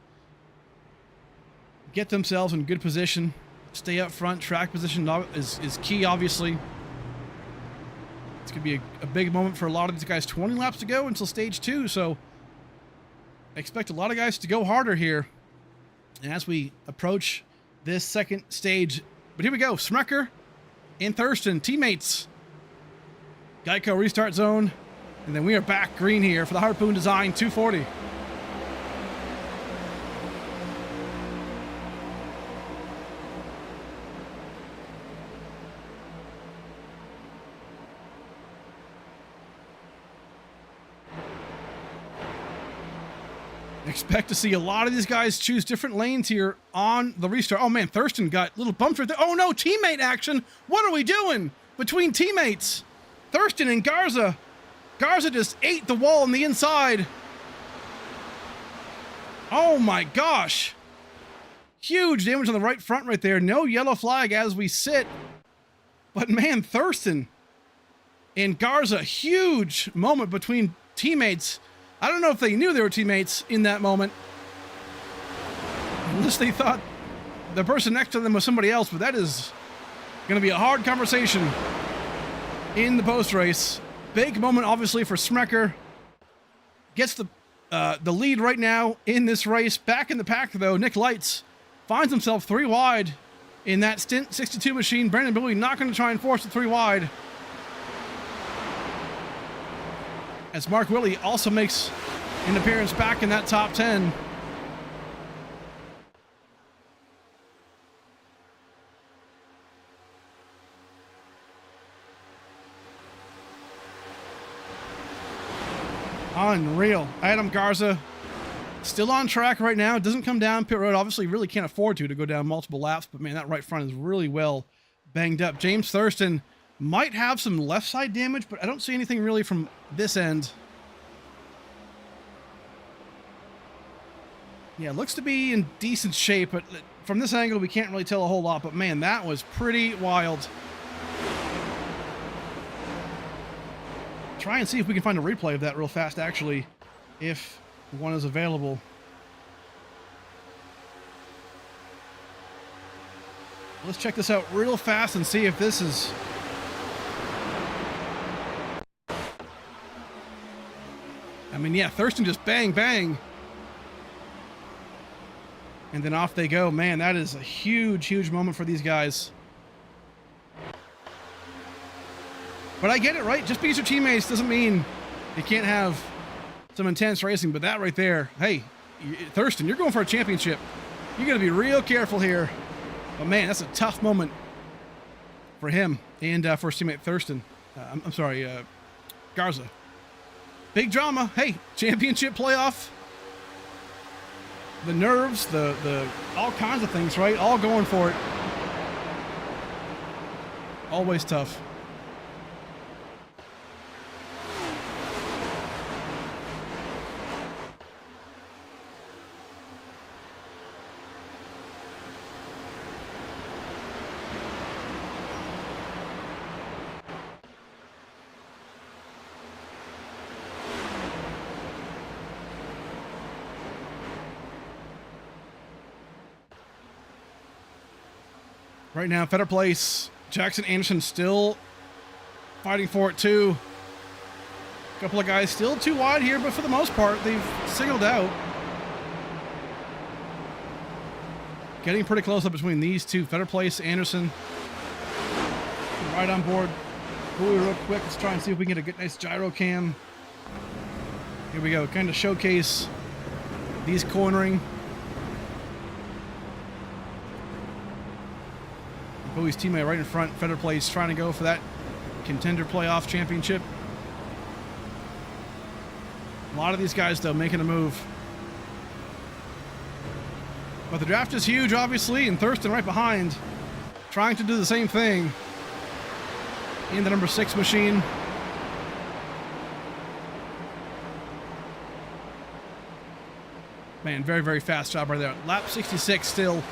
get themselves in good position. Stay up front. Track position is key, obviously. It's going to be a big moment for a lot of these guys. 20 laps to go until stage 2, so I expect a lot of guys to go harder here as we approach this second stage. But here we go. Smecker and Thurston, teammates. Geico restart zone. And then we are back green here for the Harpoon Design 240. Expect to see a lot of these guys choose different lanes here on the restart. Oh man, Thurston got little bumps right there. Oh no, teammate action. What are we doing between teammates? Thurston and Garza. Garza just ate the wall on the inside. Oh my gosh. Huge damage on the right front right there. No yellow flag as we sit. But man, Thurston and Garza, huge moment between teammates. I don't know if they knew they were teammates in that moment. Unless they thought the person next to them was somebody else, but that is going to be a hard conversation in the post-race. Big moment, obviously, for Smecker. Gets the lead right now in this race. Back in the pack, though, Nick Lights finds himself 3 wide in that stint 62 machine. Brandon Billy not going to try and force the 3 wide. As Mark Willie also makes an appearance back in that top 10. Unreal. Adam Garza still on track right now. Doesn't come down pit road. Obviously, really can't afford to go down multiple laps. But, man, that right front is really well banged up. James Thurston might have some left side damage, but I don't see anything really from this end. Yeah, looks to be in decent shape, but from this angle, we can't really tell a whole lot. But, man, that was pretty wild. Try and see if we can find a replay of that real fast, actually, if one is available. Let's check this out real fast and see if this is... I mean, yeah, Thurston just bang, bang. And then off they go. Man, that is a huge, huge moment for these guys. But I get it, right? Just because your teammates doesn't mean you can't have some intense racing. But that right there, hey, Thurston, you're going for a championship. You got to be real careful here. But, man, that's a tough moment for him and for his teammate Thurston. I'm sorry, Garza. Big drama. Hey, championship playoff. The nerves, the all kinds of things, right? All going for it. Always tough. Right now, Fetter Place, Jackson Anderson still fighting for it too. A couple of guys still too wide here, but for the most part, they've singled out. Getting pretty close up between these two. Fetter Place, Anderson. Right on board. Buoy real quick. Let's try and see if we can get a good, nice gyro cam. Here we go. Kind of showcase these cornering. Bowie's teammate right in front. Fetter Place trying to go for that contender playoff championship. A lot of these guys, though, making a move. But the draft is huge, obviously, and Thurston right behind, trying to do the same thing in the number 6 machine. Man, very, very fast job right there. Lap 66 still.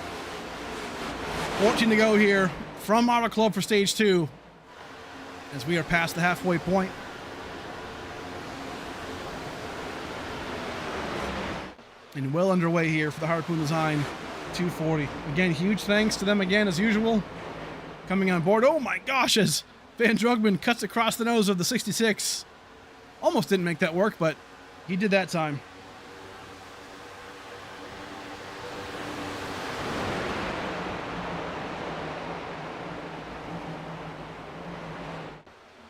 14 to go here from Auto Club for stage 2 as we are past the halfway point. And well underway here for the Harpoon Design 240. Again, huge thanks to them again as usual. Coming on board. Oh my gosh, as Van Drugman cuts across the nose of the 66. Almost didn't make that work, but he did that time.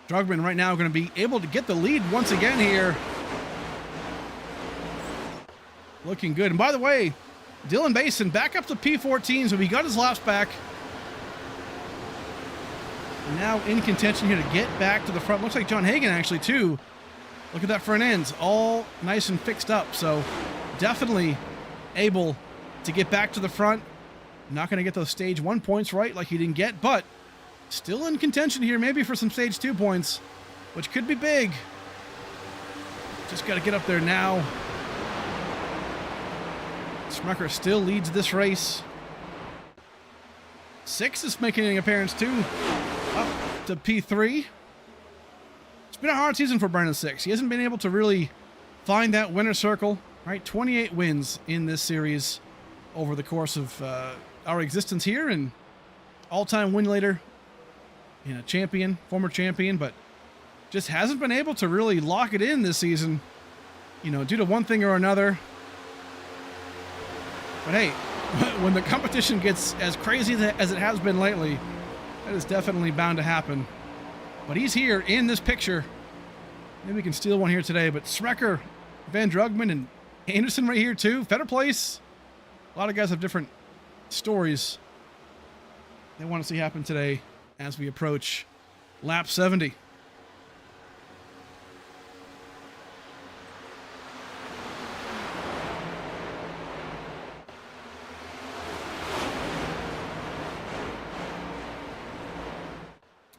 Drugman right now going to be able to get the lead once again here. Looking good. And by the way, Dylan Basin back up to P14, so he got his laps back. And now in contention here to get back to the front. Looks like John Hagan actually too. Look at that front ends, all nice and fixed up. So definitely able to get back to the front. Not going to get those stage 1 points right like he didn't get, but still in contention here, maybe for some stage 2 points, which could be big. Just got to get up there now. Smucker still leads this race. 6 is making an appearance too, up to P3. It's been a hard season for Brandon 6. He hasn't been able to really find that winner's circle. Right, 28 wins in this series over the course of our existence here, and all-time win leader. You know, champion, former champion, but just hasn't been able to really lock it in this season, you know, due to one thing or another. But hey, when the competition gets as crazy as it has been lately, that is definitely bound to happen. But he's here in this picture. Maybe we can steal one here today, but Srecker, Van Drugman, and Anderson right here too. Fetter Place. A lot of guys have different stories they want to see happen today as we approach lap 70.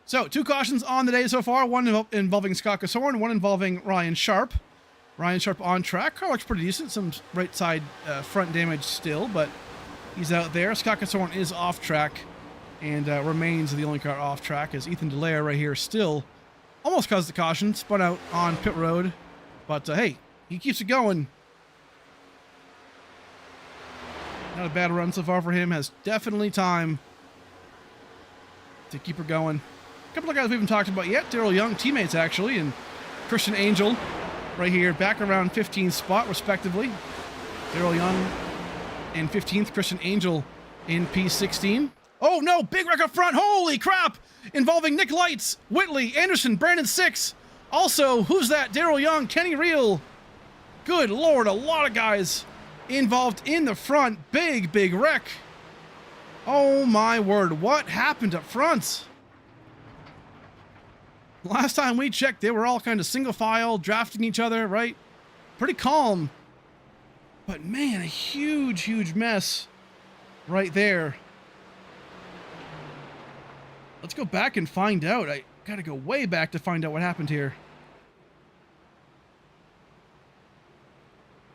So, 2 cautions on the day so far. One involving Scott Casorn, one involving Ryan Sharp. Ryan Sharp on track. Car looks pretty decent. Some right side front damage still, but he's out there. Scott Casorn is off track and remains the only car off track, as Ethan Delaire right here still almost caused the caution. Spun out on pit road, but hey, he keeps it going. Not a bad run so far for him. Has definitely time to keep her going. A couple of guys we haven't talked about yet. Daryl Young, teammates actually, and Christian Angel right here, back around 15th spot respectively. Daryl Young in 15th, Christian Angel in P16. Oh no, big wreck up front. Holy crap! Involving Nick Lights, Whitley, Anderson, Brandon Six. Also, who's that? Daryl Young, Kenny Reel. Good Lord, a lot of guys involved in the front. Big wreck. Oh my word, what happened up front? Last time we checked, they were all kind of single file, drafting each other, right? Pretty calm. But man, a huge mess right there. Let's go back and find out. I gotta go way back to find out what happened here.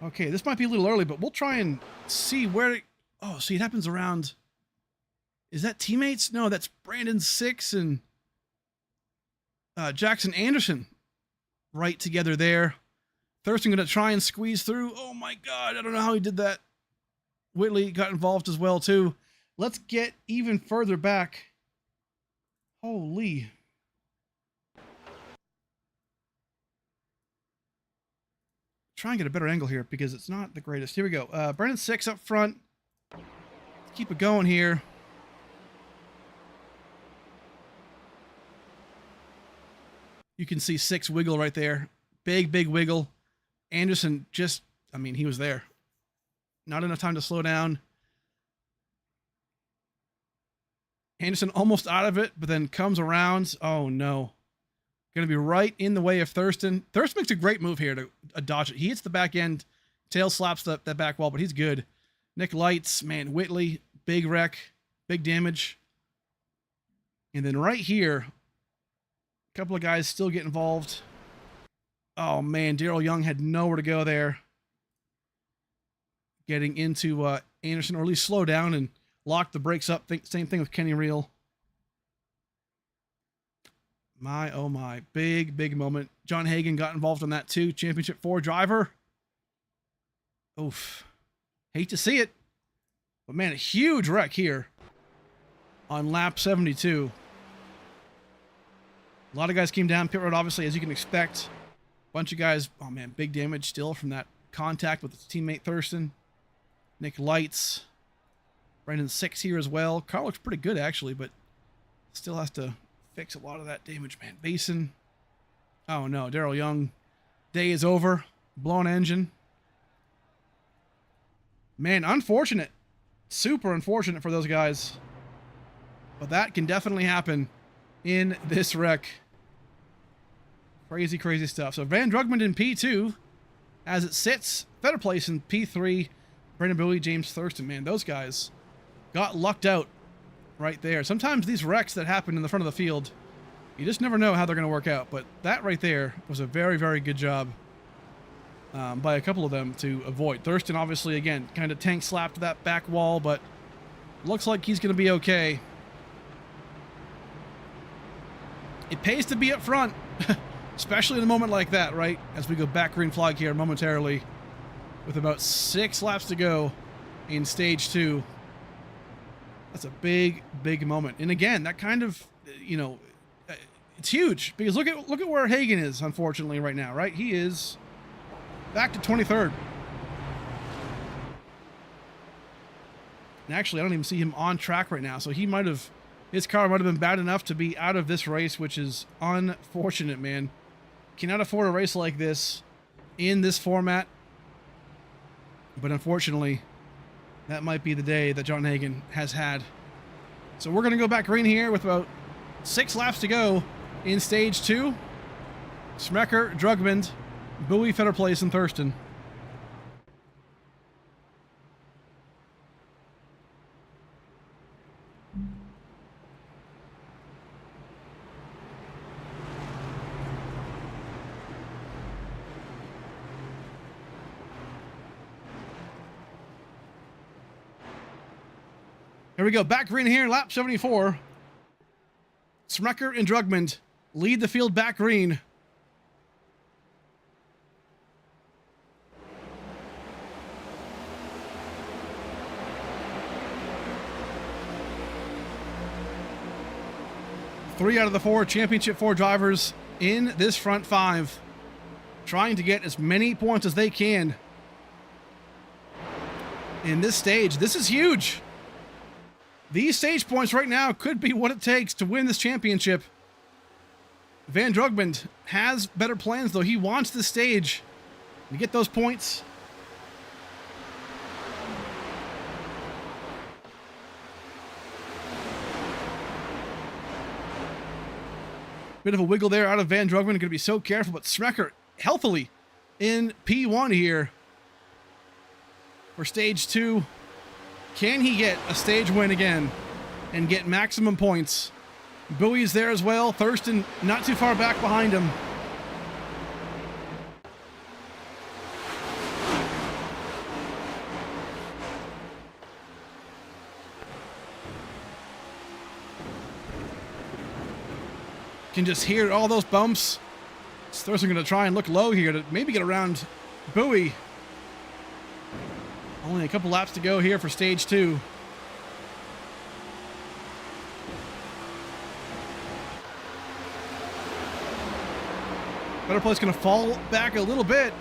Okay, this might be a little early, but we'll try and see where... Oh, see, it happens around... Is that teammates? No, that's Brandon Six and Jackson Anderson right together there. Thurston going to try and squeeze through. Oh my God, I don't know how he did that. Whitley got involved as well too. Let's get even further back. Holy. Try and get a better angle here because it's not the greatest. Here we go. Brandon Six up front. Let's keep it going here. You can see Six wiggle right there. Big wiggle. Anderson just, I mean, he was there. Not enough time to slow down. Anderson almost out of it, but then comes around. Oh, no. Going to be right in the way of Thurston. Thurston makes a great move here to dodge it. He hits the back end. Tail slaps that back wall, but he's good. Nick Lights, man, Whitley, big wreck, big damage. And then right here, a couple of guys still get involved. Oh, man, Daryl Young had nowhere to go there. Getting into Anderson, or at least slow down and lock the brakes up. Same thing with Kenny Reel. My, oh my, big moment. John Hagan got involved on that too. Championship 4 driver. Oof. Hate to see it. But man, a huge wreck here on lap 72. A lot of guys came down pit road, obviously, as you can expect. Bunch of guys, oh man, big damage still from that contact with his teammate Thurston. Nick Lights. Brandon Six here as well. Car looks pretty good, actually, but still has to fix a lot of that damage, man. Basin. Oh no, Daryl Young. Day is over. Blown engine. Man, unfortunate. Super unfortunate for those guys. But that can definitely happen in this wreck. Crazy stuff. So Van Drugman in P2 as it sits. Better place in P3. Brandon Bowie, James Thurston. Man, those guys got lucked out right there. Sometimes these wrecks that happen in the front of the field, you just never know how they're going to work out. But that right there was a very good job by a couple of them to avoid. Thurston, obviously, again, kind of tank slapped that back wall, but looks like he's going to be okay. It pays to be up front, especially in a moment like that, right? As we go back green flag here momentarily with about 6 laps to go in stage 2. That's a big moment. And again, that kind of, you know, it's huge because look at where Hagan is, unfortunately, right now, right? He is back to 23rd. And actually, I don't even see him on track right now. So his car might have been bad enough to be out of this race, which is unfortunate, man. Cannot afford a race like this in this format. But unfortunately, that might be the day that John Hagan has had. So we're going to go back green here with about 6 laps to go in stage 2. Smecker, Drugman, Bowie, Fetterplace, and Thurston. There we go. Back green here, lap 74. Smecker and Drugman lead the field back green. Three out of the four Championship 4 drivers in this front five, trying to get as many points as they can in this stage. This is huge. These stage points right now could be what it takes to win this championship. Van Drugman has better plans, though. He wants this stage to get those points. Bit of a wiggle there out of Van Drugman. Going to be so careful, but Smecker healthily in P1 here for stage 2. Can he get a stage win again and get maximum points? Bowie's there as well. Thurston not too far back behind him. Can just hear all those bumps. Thurston going to try and look low here to maybe get around Bowie. Only a couple laps to go here for stage 2. Better Place going to fall back a little bit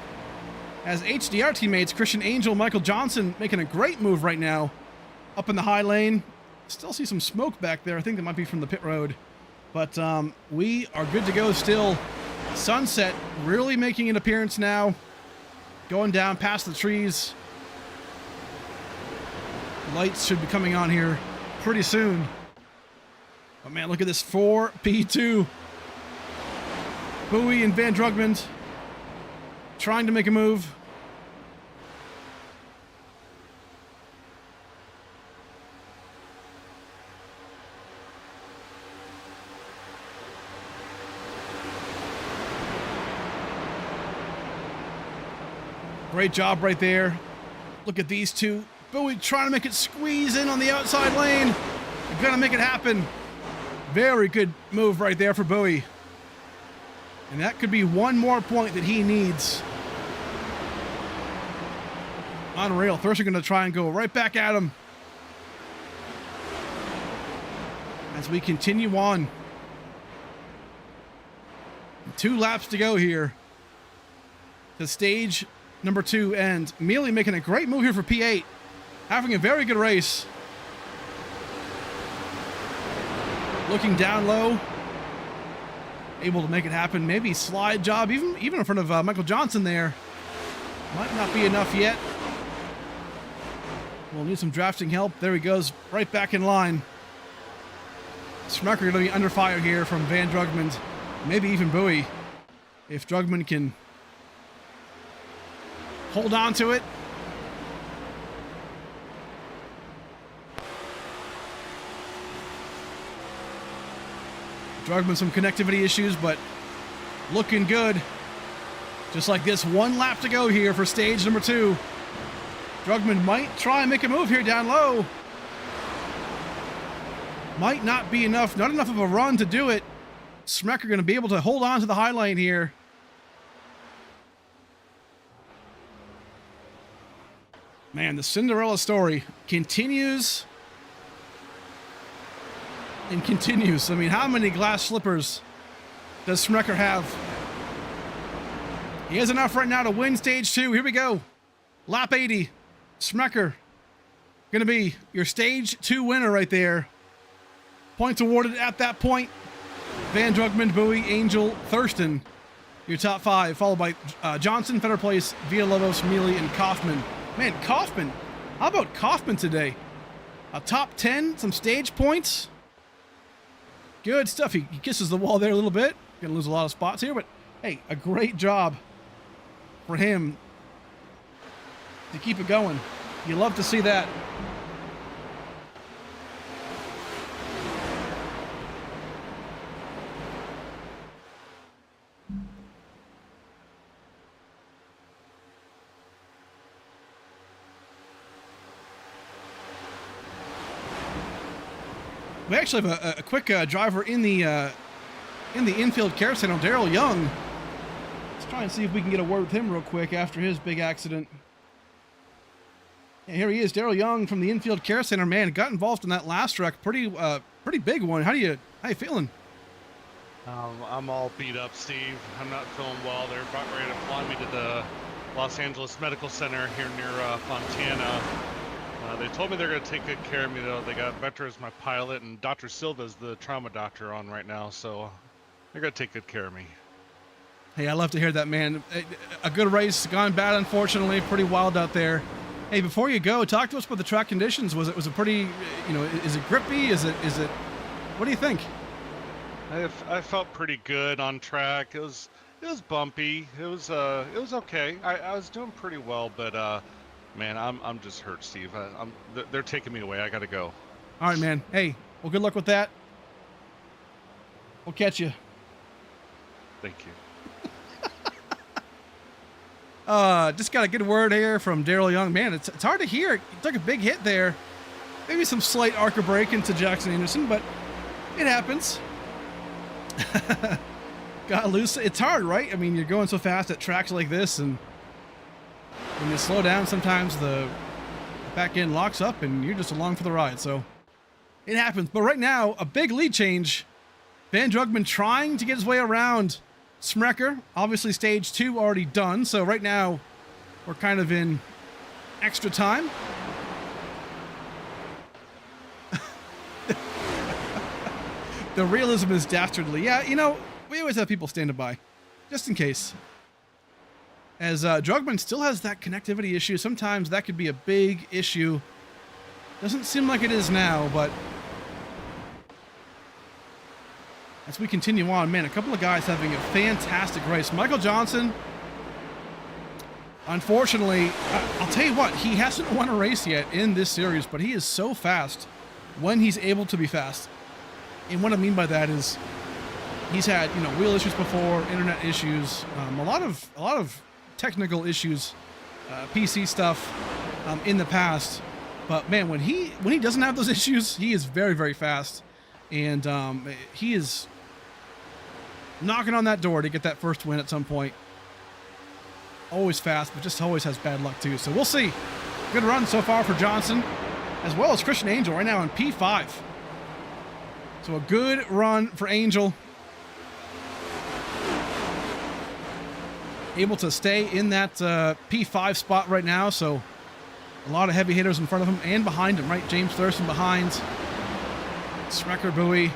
as HDR teammates Christian Angel, Michael Johnson making a great move right now up in the high lane. Still see some smoke back there. I think that might be from the pit road. But we are good to go still. Sunset really making an appearance now. Going down past the trees. Lights should be coming on here pretty soon. But man, look at this 4P2. Bowie and Van Drugman trying to make a move. Great job right there. Look at these two. Bowie trying to make it squeeze in on the outside lane. They're gonna make it happen. Very good move right there for Bowie. And that could be one more point that he needs. Unreal. Thurston gonna try and go right back at him as we continue on. 2 laps to go here. The stage number 2 ends. Mealy making a great move here for P8. Having a very good race. Looking down low. Able to make it happen. Maybe slide job, even in front of Michael Johnson there. Might not be enough yet. We'll need some drafting help. There he goes, right back in line. Smecker going to be under fire here from Van Drugman. Maybe even Bowie. If Drugman can hold on to it. Drugman some connectivity issues, but looking good. Just like this, 1 lap to go here for stage number 2. Drugman might try and make a move here down low. Might not be enough, not enough of a run to do it. Smecker going to be able to hold on to the high lane here. Man, the Cinderella story continues and continues. I mean, how many glass slippers does Smecker have? He has enough right now to win stage 2. Here we go. Lap 80. Smecker going to be your stage 2 winner right there. Points awarded at that point. Van Drugman, Bowie, Angel, Thurston, your top 5, followed by Johnson, Better Place, Villalobos, Mealy, and Kaufman. Man, Kaufman. How about Kaufman today? A top 10, some stage points. Good stuff. He kisses the wall there a little bit. Gonna lose a lot of spots here, but hey, a great job for him to keep it going. You love to see that. We actually have a quick driver in the infield care center, Daryl Young. Let's try and see if we can get a word with him real quick after his big accident. Yeah, here he is, Daryl Young from the infield care center. Man, got involved in that last wreck, pretty big one. How you feeling? I'm all beat up, Steve. I'm not feeling well. They're about ready to fly me to the Los Angeles Medical Center here near Fontana. They told me they're going to take good care of me, though. They got Vector as my pilot, and Dr. Silva's the trauma doctor on right now, so they're going to take good care of me. Hey, I love to hear that, man. A good race, gone bad, unfortunately. Pretty wild out there. Hey, before you go, talk to us about the track conditions. Was it pretty, is it grippy? Is it, what do you think? I felt pretty good on track. It was bumpy. It was okay. I was doing pretty well, but man, I'm just hurt, Steve. They're taking me away. I gotta go. All right, man. Hey, well, good luck with that. We'll catch you. Thank you. Just got a good word here from Daryl Young. Man, it's hard to hear. He took a big hit there. Maybe some slight arc of break into Jackson Anderson, but it happens. Got loose. It's hard, right? I mean, you're going so fast at tracks like this, and when you slow down, sometimes the back end locks up, and you're just along for the ride. So it happens. But right now, a big lead change. Van Drugman trying to get his way around Smecker. Obviously, stage 2 already done. So right now, we're kind of in extra time. The realism is dastardly. Yeah, we always have people standing by, just in case. As Drugman still has that connectivity issue, sometimes that could be a big issue. Doesn't seem like it is now, but as we continue on, man, a couple of guys having a fantastic race. Michael Johnson, unfortunately, I'll tell you what, he hasn't won a race yet in this series, but he is so fast when he's able to be fast. And what I mean by that is he's had, wheel issues before, internet issues, a lot of technical issues, PC stuff in the past. But man, when he doesn't have those issues, he is very, very fast, and he is knocking on that door to get that first win at some point. Always fast, but just always has bad luck too. So we'll see. Good run so far for Johnson, as well as Christian Angel right now on P5. So a good run for Angel. Able to stay in that P5 spot right now. So a lot of heavy hitters in front of him and behind him, right? James Thurston behind. Smecker buoy.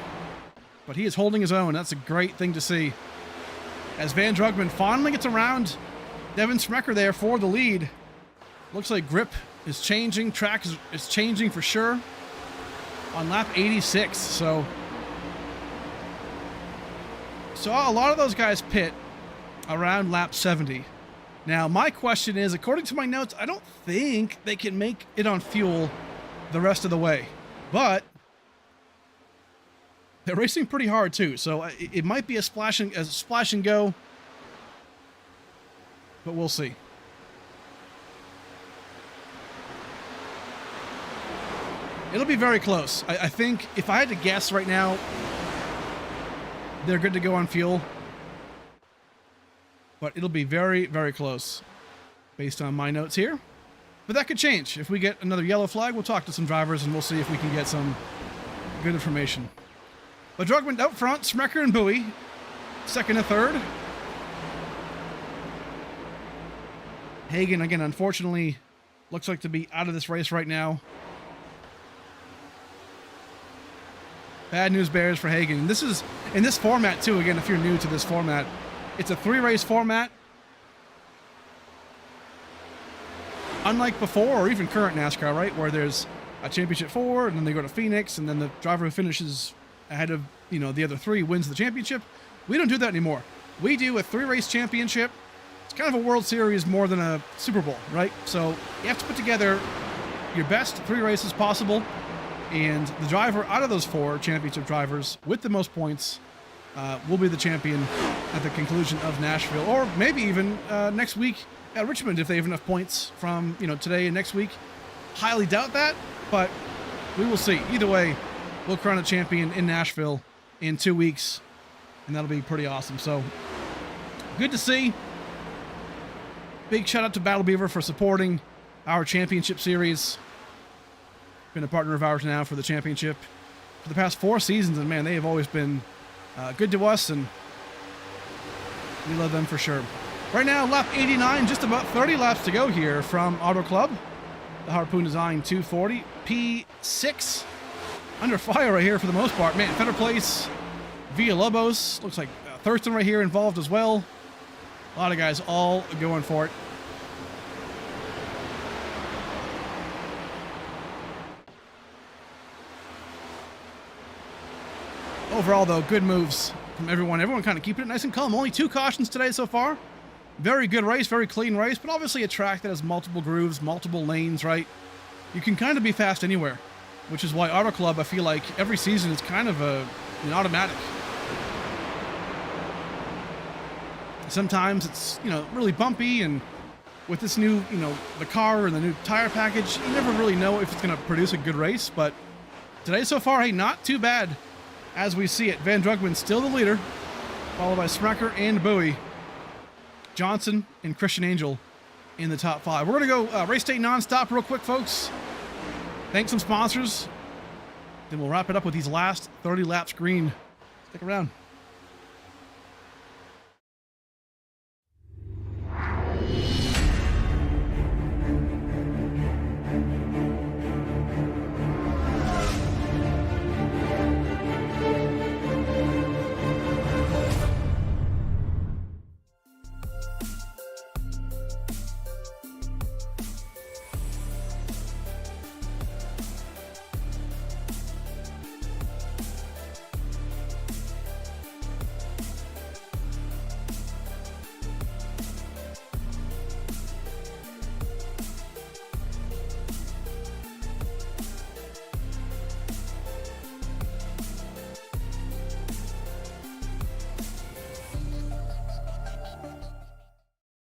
But he is holding his own. That's a great thing to see. As Van Drugman finally gets around Devin Smecker there for the lead. Looks like grip is changing. Track is changing for sure on lap 86. So a lot of those guys pit around lap 70. Now, my question is, according to my notes, I don't think they can make it on fuel the rest of the way. But they're racing pretty hard too, so it might be a splash and go. But we'll see. It'll be very close. I think if I had to guess right now, they're good to go on fuel. But it'll be very, very close based on my notes here. But that could change. If we get another yellow flag, we'll talk to some drivers and we'll see if we can get some good information. But Drugman out front, Smecker and Bowie, second and third. Hagen, again, unfortunately, looks like to be out of this race right now. Bad news bears for Hagen. This is, in this format too, again, if you're new to this format, it's a 3-race format. Unlike before, or even current NASCAR, right, where there's a championship 4, and then they go to Phoenix, and then the driver who finishes ahead of, the other 3 wins the championship. We don't do that anymore. We do a 3-race championship. It's kind of a World Series more than a Super Bowl, right? So you have to put together your best 3 races possible, and the driver out of those 4 championship drivers with the most points will be the champion at the conclusion of Nashville, or maybe even next week at Richmond if they have enough points from today and next week. Highly doubt that, but we will see. Either way, we'll crown a champion in Nashville in 2 weeks, and that'll be pretty awesome. So good to see. Big shout out to Battle Beaver for supporting our championship series. Been a partner of ours now for the championship for the past 4 seasons, and man, they have always been good to us, and we love them for sure. Right now, lap 89, just about 30 laps to go here from Auto Club. The Harpoon Design 240 P6 under fire right here for the most part. Man, Feder Place, Villalobos, looks like Thurston right here involved as well. A lot of guys all going for it. Overall, though, good moves from everyone. Everyone kind of keeping it nice and calm. Only 2 cautions today so far. Very good race, very clean race, but obviously a track that has multiple grooves, multiple lanes, right? You can kind of be fast anywhere, which is why Auto Club, I feel like every season is kind of an automatic. Sometimes it's, really bumpy, and with this new, the car and the new tire package, you never really know if it's going to produce a good race, but today so far, hey, not too bad as we see it. Van Drugman still the leader, followed by Smacker and Bowie. Johnson and Christian Angel in the top 5. We're going to go race day nonstop real quick, folks. Thanks some sponsors. Then we'll wrap it up with these last 30 laps green. Stick around.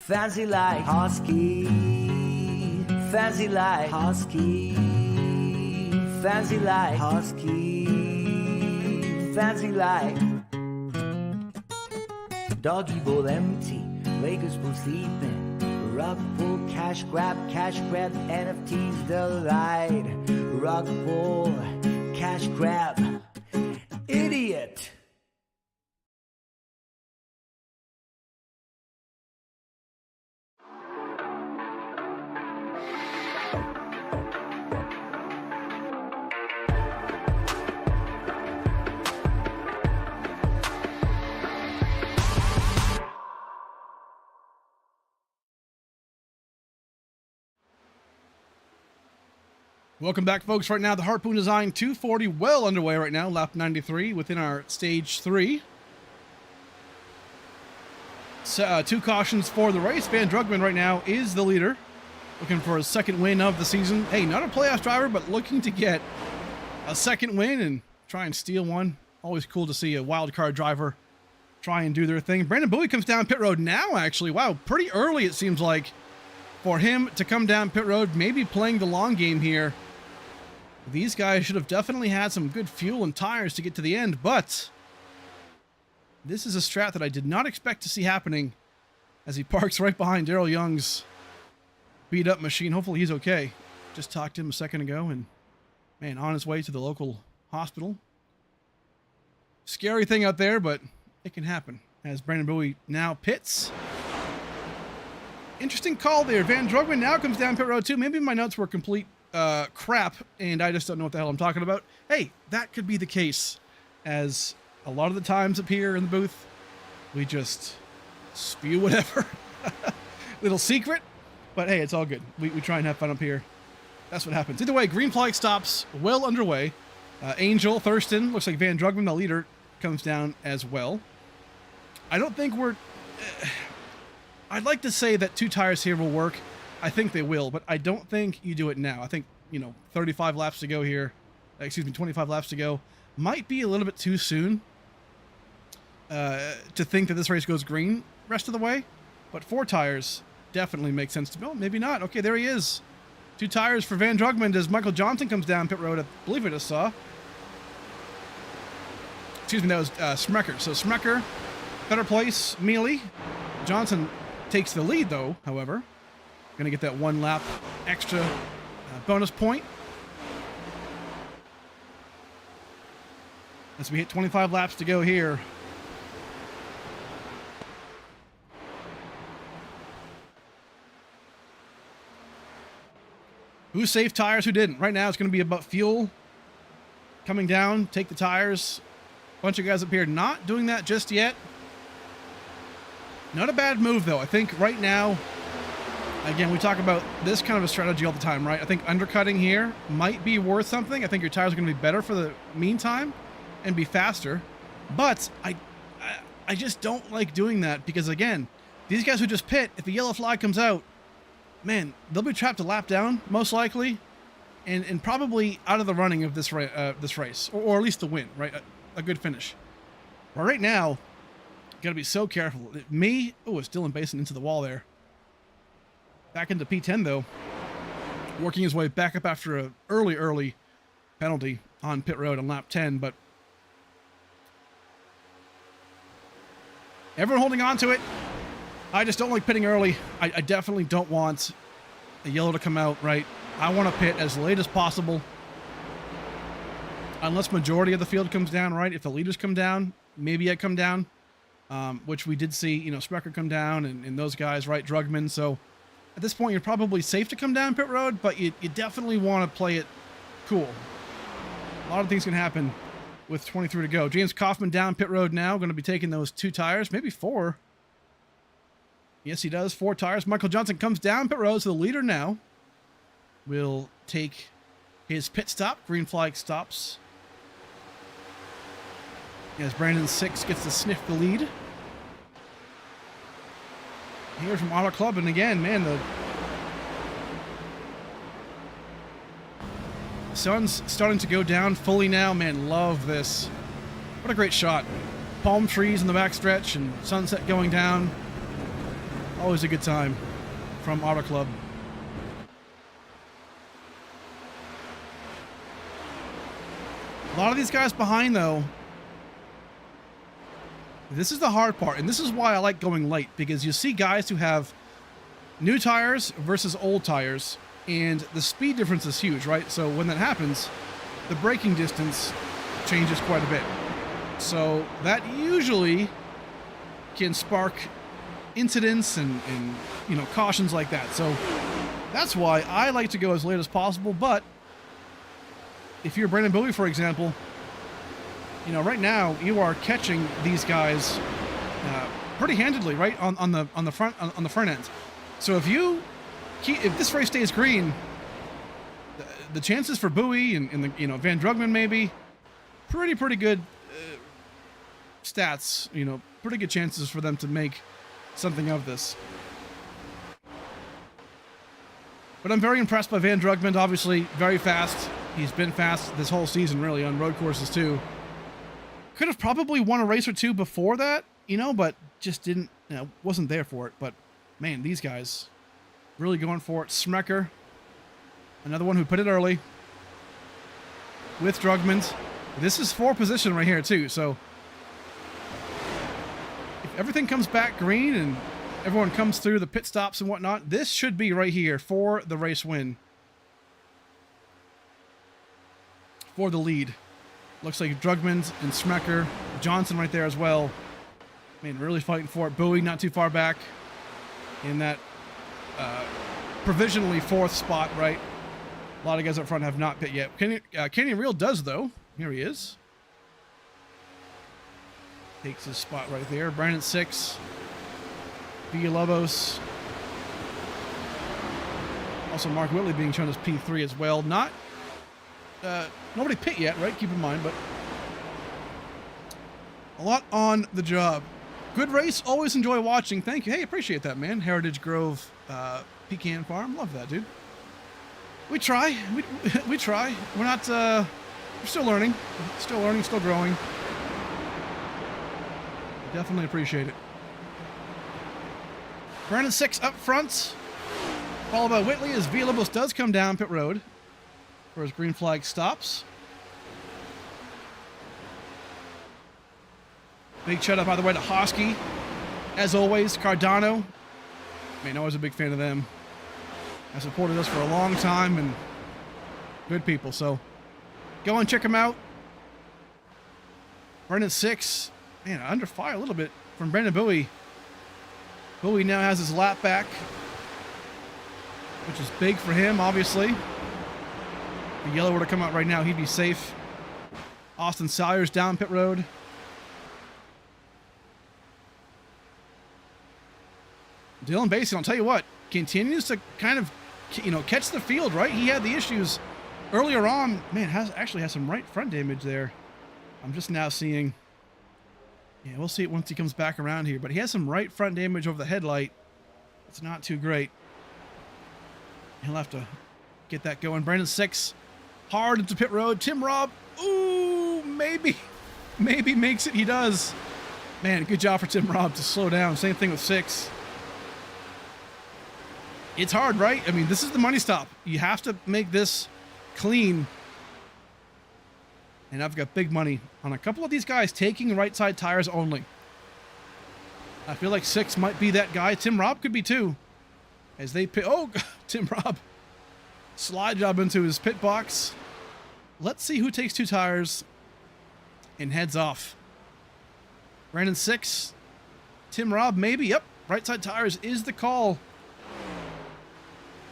Fancy like Husky, fancy like Husky, fancy like Husky, fancy like Doggy bowl empty, Lakers pool sleeping, rug pull, cash grab, NFTs delight, rug pull, cash grab, idiot. Welcome back, folks. Right now, the Harpoon Design 240 well underway right now, lap 93 within our stage 3. So, 2 cautions for the race. Van Drugman right now is the leader, looking for his 2nd win of the season. Hey, not a playoff driver, but looking to get a 2nd win and try and steal one. Always cool to see a wild card driver try and do their thing. Brandon Bowie comes down pit road now, actually. Wow, pretty early it seems like for him to come down pit road, maybe playing the long game here. These guys should have definitely had some good fuel and tires to get to the end, but this is a strat that I did not expect to see happening as he parks right behind Daryl Young's beat-up machine. Hopefully he's okay. Just talked to him a second ago, and man, on his way to the local hospital. Scary thing out there, but it can happen as Brandon Bowie now pits. Interesting call there. Van Drugman now comes down pit road too. Maybe my notes were complete crap, and I just don't know what the hell I'm talking about. Hey, that could be the case, as a lot of the times up here in the booth, we just spew whatever. Little secret, but hey, it's all good. We try and have fun up here. That's what happens. Either way, green flag stops well underway. Angel, Thurston, looks like Van Drugman, the leader, comes down as well. I don't think we're... I'd like to say that 2 tires here will work. I think they will, but I don't think you do it now. I think, 35 laps to go here. 25 laps to go. Might be a little bit too soon to think that this race goes green rest of the way. But 4 tires definitely makes sense to me. Oh, maybe not. Okay, there he is. 2 tires for Van Drugman as Michael Johnson comes down pit road. I believe I just saw. excuse me, that was Smecker. So Smecker, better place, Mealy. Johnson takes the lead though, however. Gonna get that 1 lap extra bonus point. As we hit 25 laps to go here. Who saved tires, who didn't? Right now it's going to be about fuel coming down, take the tires. Bunch of guys up here not doing that just yet. Not a bad move though. I think right now, again, we talk about this kind of a strategy all the time, right? I think undercutting here might be worth something. I think your tires are going to be better for the meantime and be faster. But I just don't like doing that because, again, these guys who just pit, if a yellow flag comes out, man, they'll be trapped a lap down, most likely, and probably out of the running of this race, or at least the win, right? A good finish. But right now, got to be so careful. It's Dylan Basin into the wall there. Back into P10, though. Working his way back up after an early penalty on pit road on lap 10, but everyone holding on to it. I just don't like pitting early. I definitely don't want a yellow to come out, right? I want to pit as late as possible. Unless majority of the field comes down, right? If the leaders come down, maybe I come down. Which we did see, Sprecher come down and those guys, right? Drugman. So at this point, you're probably safe to come down pit road, but you definitely want to play it cool. A lot of things can happen with 23 to go. James Kaufman down pit road now. Going to be taking those 2 tires, maybe 4. Yes, he does. 4 tires. Michael Johnson comes down pit road, so the leader now will take his pit stop. Green flag stops. As Brandon 6 gets to sniff the lead. Here from Auto Club, and again, man, the sun's starting to go down fully now. Man, love this. What a great shot. Palm trees in the backstretch and sunset going down. Always a good time from Auto Club. A lot of these guys behind, though. This is the hard part, and this is why I like going late, because you see guys who have new tires versus old tires, and the speed difference is huge, right? So when that happens, the braking distance changes quite a bit. So that usually can spark incidents and cautions like that. So that's why I like to go as late as possible. But if you're Brandon Bowie, for example, right now you are catching these guys pretty handedly, right on the front end. So if this race stays green, the chances for Bowie and Van Drugman maybe pretty good stats. Pretty good chances for them to make something of this. But I'm very impressed by Van Drugman. Obviously, very fast. He's been fast this whole season, really, on road courses too. Could have probably won a race or two before that, but just didn't, wasn't there for it. But man, these guys really going for it. Smecker, another one who put it early with Drugman. This is 4 position right here too. So if everything comes back green and everyone comes through the pit stops and whatnot, this should be right here for the race win. For the lead. Looks like Drugman and Smecker, Johnson right there as well. Man, really fighting for it. Bowie not too far back in that provisionally 4th spot, right? A lot of guys up front have not pit yet. Kenny Real does, though. Here he is. Takes his spot right there. Brandon 6. Villalobos. Also Mark Whitley being shown as P3 as well. Not nobody pit yet, right? Keep in mind, but a lot on the job. Good race. Always enjoy watching. Thank you. Hey, appreciate that, man. Heritage Grove Pecan Farm. Love that, dude. We try. We try. We're not. We're still learning. Still learning. Still growing. Definitely appreciate it. Brandon 6 up front. Followed by Whitley as Villalobos does come down pit road for his green flag stops. Big shout out, by the way, to Hosky. As always, Cardano. Man, I was a big fan of them. I supported us for a long time, and good people. So go and check them out. Brendan 6. Man, under fire a little bit from Brandon Bowie. Bowie now has his lap back, which is big for him, obviously. If the yellow were to come out right now, he'd be safe. Austin Salyers down pit road. Dylan Basin, I'll tell you what, continues to kind of, catch the field, right? He had the issues earlier on. Man, actually has some right front damage there. I'm just now seeing. Yeah, we'll see it once he comes back around here. But he has some right front damage over the headlight. It's not too great. He'll have to get that going. Brandon 6, hard into pit road. Tim Robb, ooh, maybe makes it. He does. Man, good job for Tim Robb to slow down. Same thing with 6. It's hard, right? I mean, this is the money stop. You have to make this clean. And I've got big money on a couple of these guys taking right side tires only. I feel like 6 might be that guy. Tim Robb could be too. As they pit. Oh, Tim Robb. Slide job into his pit box. Let's see who takes 2 tires and heads off. Brandon 6. Tim Robb, maybe. Yep. Right side tires is the call.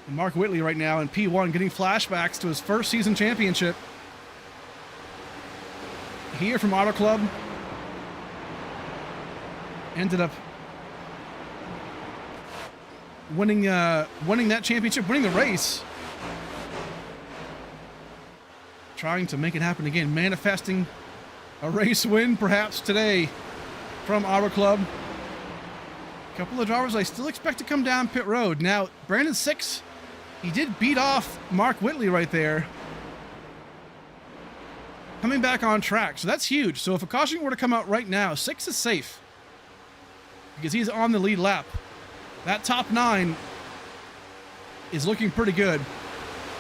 And Mark Whitley right now in P1 getting flashbacks to his first season championship. Here from Auto Club. Ended up winning that championship, winning the race. Trying to make it happen again, manifesting a race win perhaps today from Auto Club. A couple of drivers I still expect to come down pit road. Now, Brandon 6, he did beat off Mark Whitley right there. Coming back on track, so that's huge. So if a caution were to come out right now, 6 is safe because he's on the lead lap. That top 9 is looking pretty good.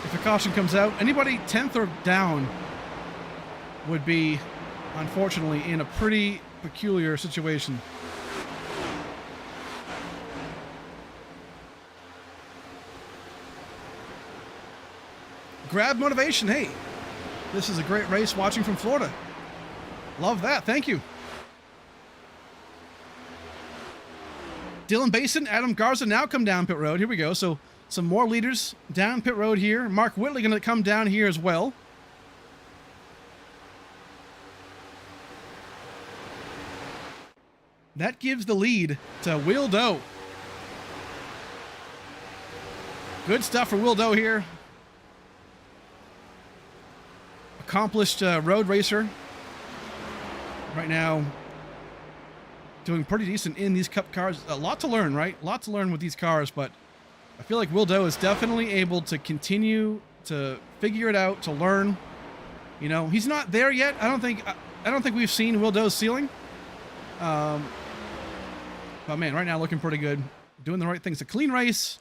If a caution comes out, anybody 10th or down would be, unfortunately, in a pretty peculiar situation. Grab motivation, hey. This is a great race watching from Florida. Love that. Thank you. Dylan Basin, Adam Garza now come down pit road. Here we go. So some more leaders down pit road here. Mark Whitley going to come down here as well. That gives the lead to Will Doe. Good stuff for Will Doe here. Accomplished road racer. Right now, doing pretty decent in these Cup cars. A lot to learn, right? A lot to learn with these cars, but I feel like Will Doe is definitely able to continue to figure it out, to learn. You know, he's not there yet. I don't think we've seen Will Doe's ceiling. But man, right now looking pretty good. Doing the right things. A clean race,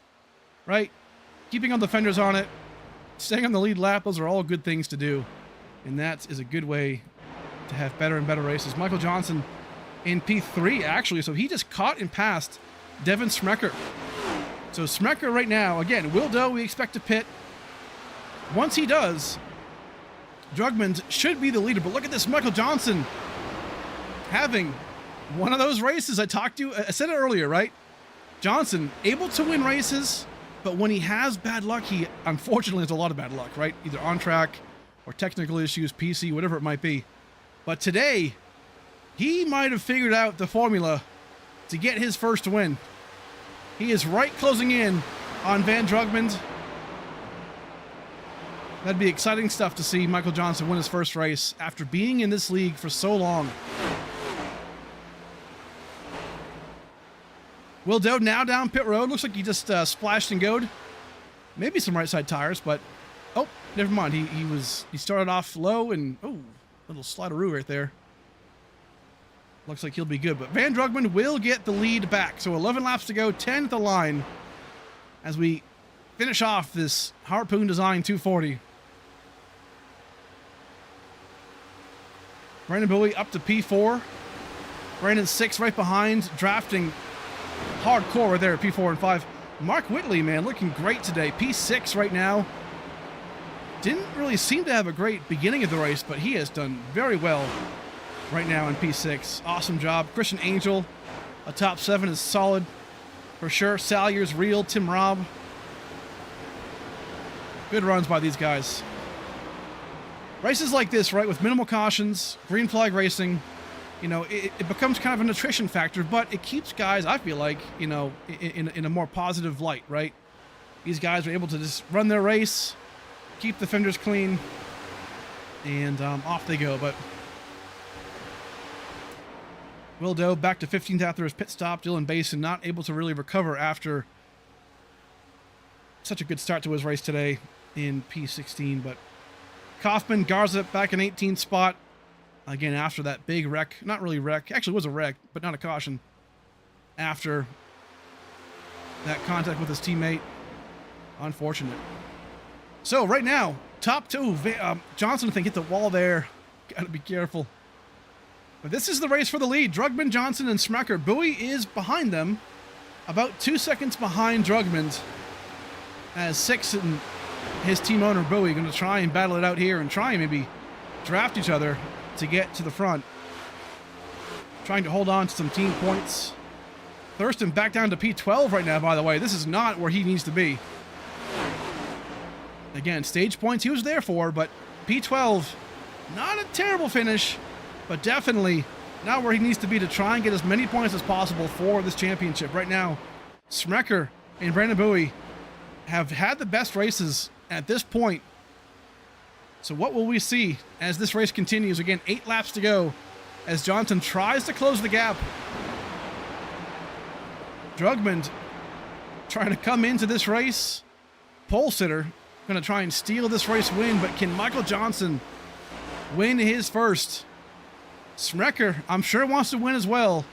right? Keeping on the fenders on it. Staying on the lead lap. Those are all good things to do. And that is a good way to have better and better races. Michael Johnson in P3, actually. So he just caught and passed Devin Smecker. So Smecker right now, again, Will Doe we expect to pit. Once he does, Drugmond should be the leader. But look at this, Michael Johnson having one of those races I said it earlier, right? Johnson, able to win races, but when he has bad luck, he unfortunately has a lot of bad luck, right? Either on track or technical issues, PC, whatever it might be. But today, he might have figured out the formula to get his first win. He is right closing in on Van Drugmond. That'd be exciting stuff to see Michael Johnson win his first race after being in this league for so long. Will Doe now down pit road. Looks like he just splashed and goed. Maybe some right side tires, but oh, never mind. He started off low and little slideroo right there. Looks like he'll be good, but Van Drugmond will get the lead back. So 11 laps to go, 10 at the line as we finish off this Harpoon Design 240. Brandon Bowie up to P4. Brandon 6 right behind, drafting hardcore right there at P4 and 5. Mark Whitley, man, looking great today. P6 right now. Didn't really seem to have a great beginning of the race, but he has done very well right now in P6. Awesome job. Christian Angel, a top 7 is solid for sure. Salyers, Real, Tim Robb. Good runs by these guys. Races like this, right, with minimal cautions, green flag racing, you know, it becomes kind of an attrition factor, but it keeps guys, I feel like, you know, in a more positive light, right? These guys are able to just run their race, keep the fenders clean, and off they go. But Will Doe back to 15th after his pit stop. Dylan Basin not able to really recover after such a good start to his race today in P16. But Kaufman, Garza back in 18th spot. Again, after that big wreck. Not really wreck. Actually, it was a wreck, but not a caution. After that contact with his teammate. Unfortunate. So, right now, top 2. Johnson, I think, hit the wall there. Gotta be careful. But this is the race for the lead. Drugman, Johnson, and Smecker. Bowie is behind them. About 2 seconds behind Drugman. As Six and his team owner, Bowie, going to try and battle it out here and try and maybe draft each other to get to the front. Trying to hold on to some team points. Thurston back down to P12 right now, by the way. This is not where he needs to be. Again, stage points he was there for, but P12, not a terrible finish, but definitely not where he needs to be to try and get as many points as possible for this championship. Right now, Smecker and Brandon Bowie have had the best races at this point. So what will we see as this race continues? Again, 8 laps to go as Johnson tries to close the gap. Drugman trying to come into this race. Pole sitter going to try and steal this race win, but can Michael Johnson win his first? Smecker, I'm sure, wants to win as well,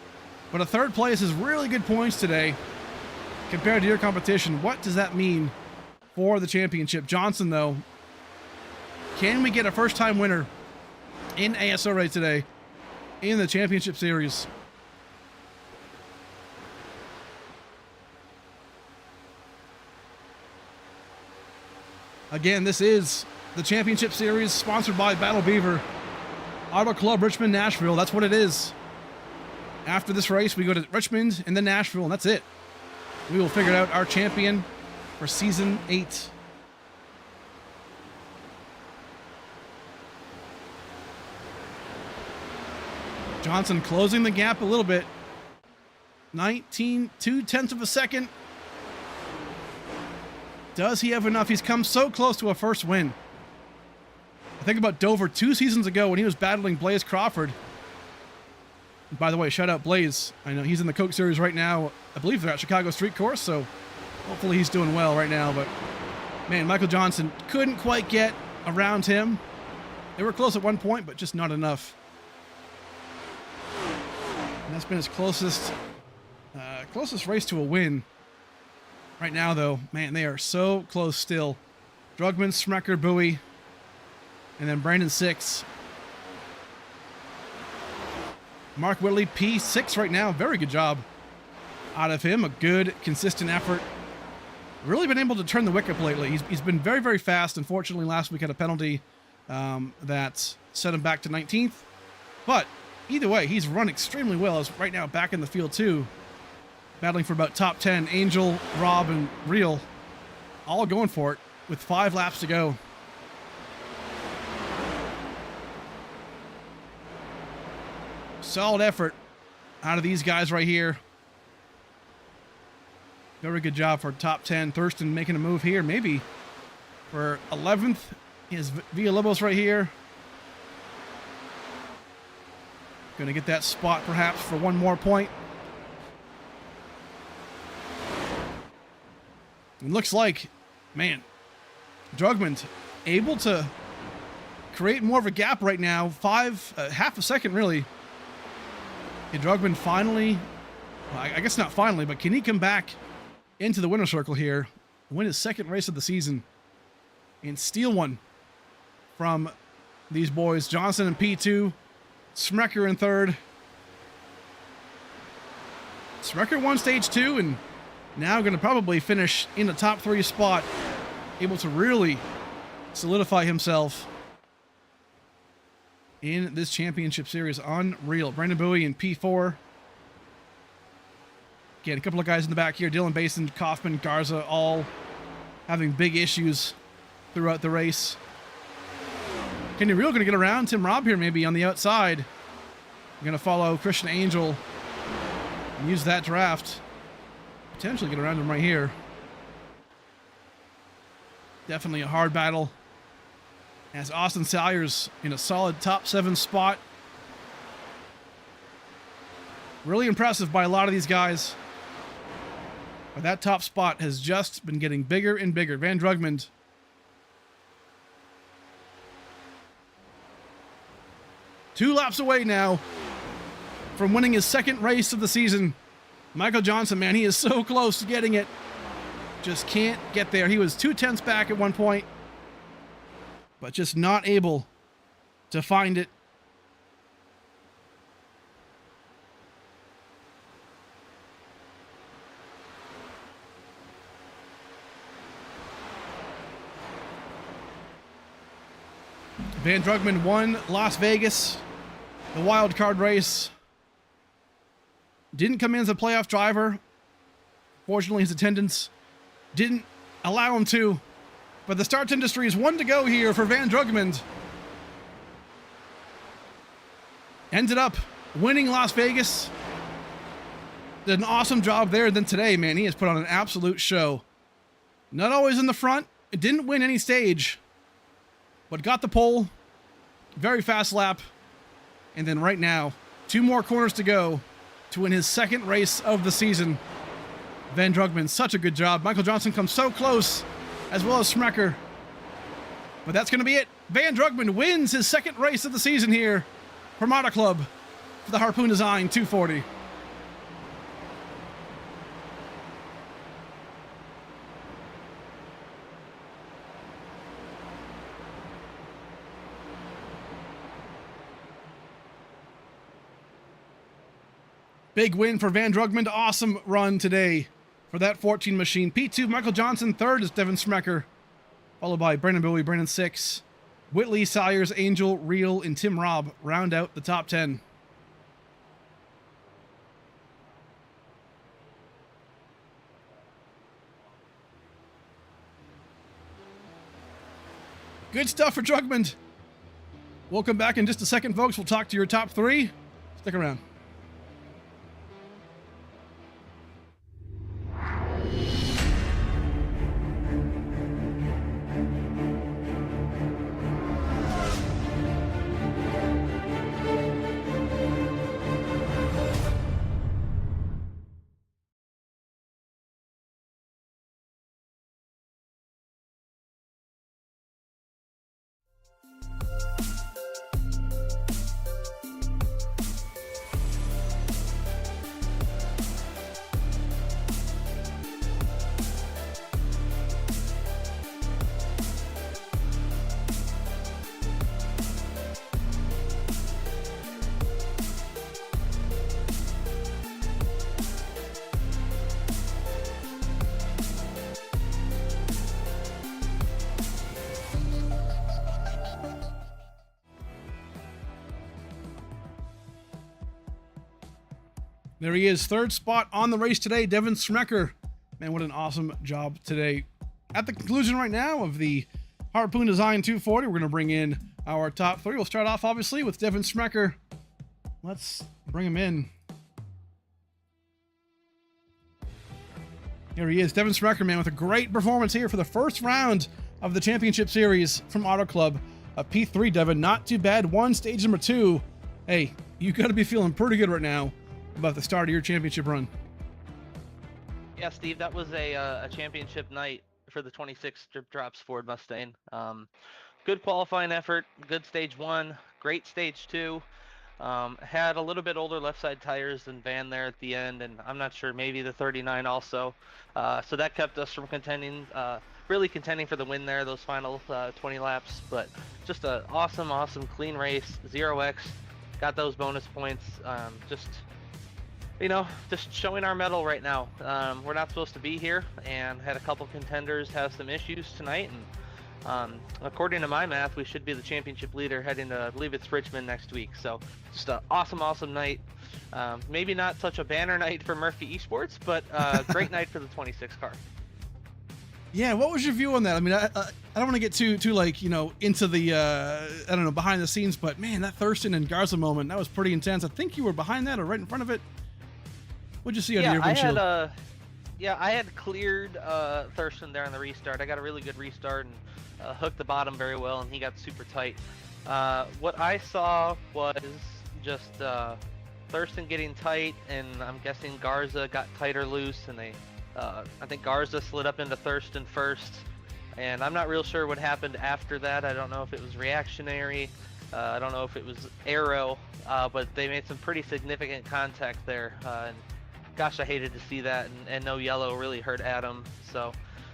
but a 3rd place is really good points today compared to your competition. What does that mean for the championship? Johnson, though, can we get a first-time winner in ASO race today in the championship series? Again, this is the championship series sponsored by Battle Beaver Auto Club Richmond, Nashville. That's what it is. After this race, we go to Richmond and then Nashville, and that's it. We will figure out our champion for Season 8. Johnson closing the gap a little bit. 2/10 of a second. Does he have enough? He's come so close to a first win. I think about Dover 2 seasons ago when he was battling Blaze Crawford. And by the way, shout out Blaze. I know he's in the Coke Series right now. I believe they're at Chicago Street Course, so hopefully he's doing well right now. But man, Michael Johnson couldn't quite get around him. They were close at one point, but just not enough. And that's been his closest race to a win. Right now, though, man, they are so close still. Drugman, Smecker, Bowie, and then Brandon 6. Mark Whitley, P6 right now. Very good job out of him. A good, consistent effort. Really been able to turn the wick up lately. He's been very, very fast. Unfortunately, last week had a penalty that set him back to 19th. But either way, he's run extremely well. Is right now back in the field, too. Battling for about top 10. Angel, Rob, and Real all going for it with 5 laps to go. Solid effort out of these guys right here. Very good job for top 10. Thurston making a move here, maybe for 11th. Is Villalobos right here. Going to get that spot perhaps for one more point. It looks like, man, Drugman able to create more of a gap right now. Half a second, really. And Drugman finally, well, I guess not finally, but can he come back into the winner's circle here, win his 2nd race of the season, and steal one from these boys? Johnson in P2, Smecker in 3rd, Sprecher won stage 2 and now going to probably finish in the top 3 spot, able to really solidify himself in this championship series. Unreal. Brandon Bowie in P4. Again, a couple of guys in the back here. Dylan Basin, Kaufman, Garza, all having big issues throughout the race. Kenny Real going to get around Tim Robb here maybe on the outside. Going to follow Christian Angel and use that draft. Potentially get around him right here. Definitely a hard battle. As Austin Salyers in a solid top 7 spot. Really impressive by a lot of these guys. But that top spot has just been getting bigger and bigger. Van Drugmond. Two laps away now from winning his 2nd race of the season. Michael Johnson, man, he is so close to getting it. Just can't get there. He was 2/10 back at one point, but just not able to find it. Van Drugmond won Las Vegas, the wild card race. Didn't come in as a playoff driver. Fortunately, his attendance didn't allow him to. But the starts industry is 1 to go here for Van Drugmond. Ended up winning Las Vegas. Did an awesome job there. Then today, man, he has put on an absolute show. Not always in the front. It didn't win any stage, but got the pole. Very fast lap. And then right now, 2 more corners to go to win his 2nd race of the season. Van Drugmond, such a good job. Michael Johnson comes so close, as well as Sprecher. But that's going to be it. Van Drugmond wins his 2nd race of the season here from Auto Club for the Harpoon Design 240. Big win for Van Drugmond. Awesome run today for that 14 machine. P2, Michael Johnson. 3rd is Devin Sprecher, followed by Brandon Bowie, Brandon 6. Whitley, Salyers, Angel, Real, and Tim Robb round out the top 10. Good stuff for Drugmond. We'll come back in just a second, folks. We'll talk to your top 3. Stick around. There he is, 3rd spot on the race today, Devin Sprecher. Man, what an awesome job today. At the conclusion right now of the Harpoon Design 240, we're going to bring in our top 3. We'll start off, obviously, with Devin Sprecher. Let's bring him in. Here he is, Devin Sprecher, man, with a great performance here for the 1st round of the championship series from Auto Club. A P3, Devin, not too bad. Won stage number 2. Hey, you got to be feeling pretty good right now about the start of your championship run. Yeah, Steve, that was a championship night for the 26 Strip Drops Ford Mustang. Good qualifying effort, good stage 1, great stage 2. Had a little bit older left side tires than Van there at the end, and I'm not sure, maybe the 39 also. So that kept us from contending, really contending for the win there, those final 20 laps. But just an awesome, clean race, 0x, got those bonus points. Just you know, just showing our mettle right now. We're not supposed to be here, and had a couple contenders have some issues tonight, and according to my math, we should be the championship leader heading to, I believe it's Richmond next week. So just an awesome night. Maybe not such a banner night for Murphy Esports, but great night for the 26 car. Yeah, what was your view on that? I mean, I don't want to get too like, you know, into the I don't know, behind the scenes, but man, that Thurston and Garza moment, that was pretty intense. I think you were behind that or right in front of it. What'd you see under your windshield? I had cleared Thurston there on the restart. I got a really good restart and hooked the bottom very well, and he got super tight. What I saw was just Thurston getting tight, and I'm guessing Garza got tighter loose, and I think Garza slid up into Thurston first, and I'm not real sure what happened after that. I don't know if it was reactionary. I don't know if it was aero, but they made some pretty significant contact there. And gosh, I hated to see that, and no yellow really hurt Adam. So,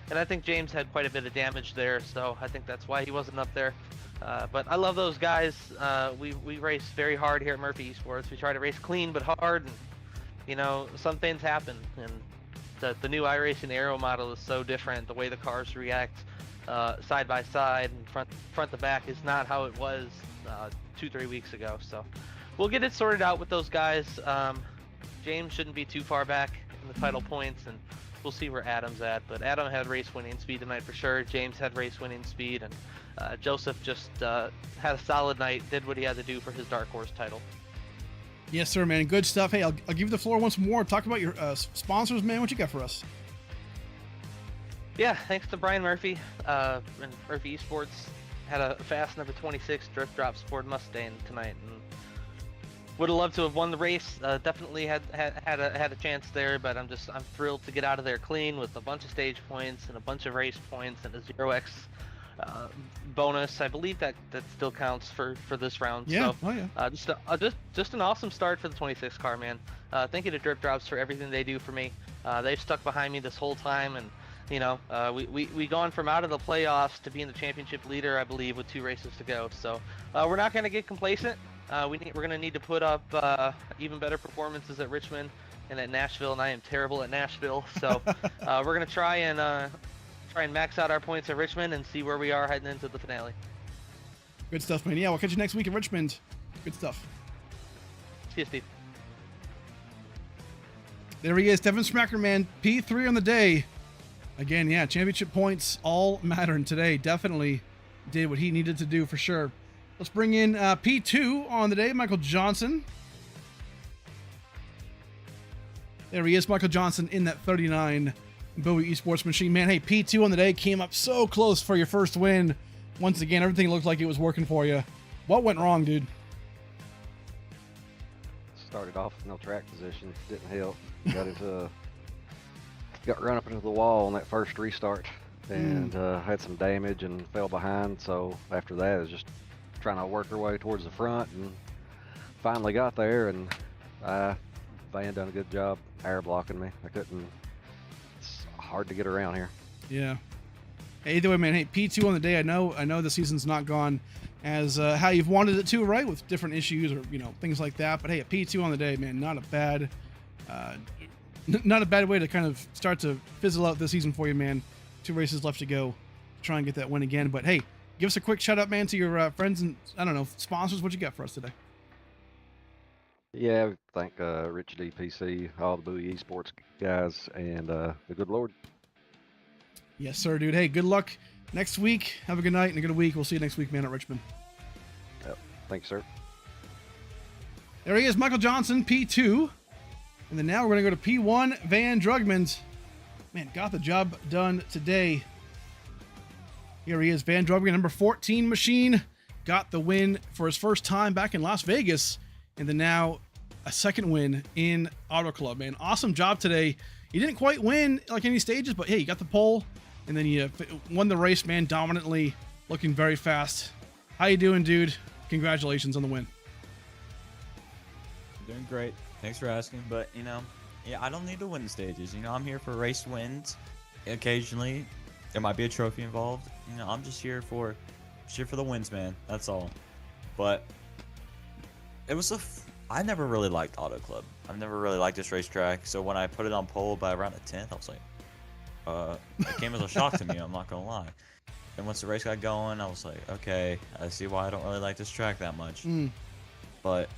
and I think James had quite a bit of damage there, so I think that's why he wasn't up there. But I love those guys. We race very hard here at Murphy Esports. We try to race clean but hard, and you know, some things happen, and the new iRacing Aero model is so different. The way the cars react side by side and front to back is not how it was 2-3 weeks ago. So we'll get it sorted out with those guys. James shouldn't be too far back in the title points, and we'll see where Adam's at. But Adam had race winning speed tonight for sure. James had race winning speed, and Joseph just had a solid night, did what he had to do for his Dark Horse title. Yes, sir, man. Good stuff. Hey, I'll give you the floor once more. Talk about your sponsors, man. What you got for us? Yeah, thanks to Brian Murphy and Murphy Esports. Had a fast number 26 Drift Drops Ford Mustang tonight, and would have loved to have won the race. Definitely had a chance there, but I'm thrilled to get out of there clean with a bunch of stage points and a bunch of race points and a 0x bonus. I believe that still counts for this round. Yeah. So, Oh yeah. just an awesome start for the 26 car, man. Thank you to Drip Drops for everything they do for me. They've stuck behind me this whole time, and you know, we gone from out of the playoffs to being the championship leader, I believe, with 2 races to go. So we're not going to get complacent. We're going to need to put up even better performances at Richmond and at Nashville, and I am terrible at Nashville. So we're going to try and max out our points at Richmond and see where we are heading into the finale. Good stuff, man. Yeah, we'll catch you next week in Richmond. Good stuff. See you, Steve. There he is, Devin Smacker, man. P3 on the day. Again, yeah, championship points all mattering today. Definitely did what he needed to do for sure. Let's bring in P2 on the day, Michael Johnson. There he is, Michael Johnson in that 39 Bowie Esports machine. Man, hey, P2 on the day came up so close for your first win. Once again, everything looked like it was working for you. What went wrong, dude? Started off with no track position, didn't help. Got run up into the wall on that first restart, and had some damage and fell behind. So after that, it was just trying to work our way towards the front, and finally got there. And Van done a good job air blocking me. It's hard to get around here. Yeah. Hey, either way, man. Hey, P2 on the day. I know the season's not gone as how you've wanted it to, right? With different issues or things like that. But hey, a P2 on the day, man. Not a bad way to kind of start to fizzle out this season for you, man. 2 races left to go. Try and get that win again. But hey, give us a quick shout out, man, to your friends and sponsors. What you got for us today? Yeah, thank Rich DPC, all the Bowie Esports guys, and the good Lord. Yes, sir, dude. Hey, good luck next week. Have a good night and a good week. We'll see you next week, man, at Richmond. Yep. Thanks, sir. There he is, Michael Johnson, P2. And then now we're going to go to P1, Van Drugmans. Man, got the job done today. Here he is, Van Drugman, number 14 machine. Got the win for his first time back in Las Vegas. And then now a second win in Auto Club, man. Awesome job today. You didn't quite win like any stages, but hey, you got the pole. And then you won the race, man, dominantly. Looking very fast. How you doing, dude? Congratulations on the win. Doing great. Thanks for asking. But, yeah, I don't need to win the stages. I'm here for race wins. Occasionally, there might be a trophy involved. I'm just here for the wins, man. That's all. But it was I never really liked Auto Club. I've never really liked this racetrack. So when I put it on pole by around the 10th, I was like, it came as a shock to me. I'm not gonna lie. And once the race got going, I was like, okay, I see why I don't really like this track that much. But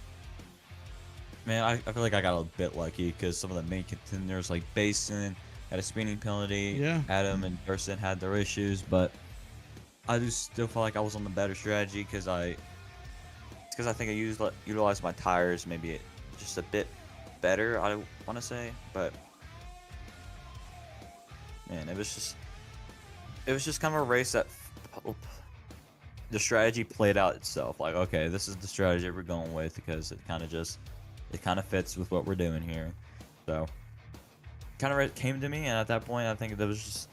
man, I feel like I got a bit lucky because some of the main contenders like Basin had a speeding penalty. Yeah. Adam and Thurston had their issues, but I do still feel like I was on the better strategy because I think I utilized my tires maybe just a bit better. I want to say, but man, it was just kind of a race that the strategy played out itself. Like, okay, this is the strategy we're going with because it kind of fits with what we're doing here. So kind of came to me, and at that point, I think that was just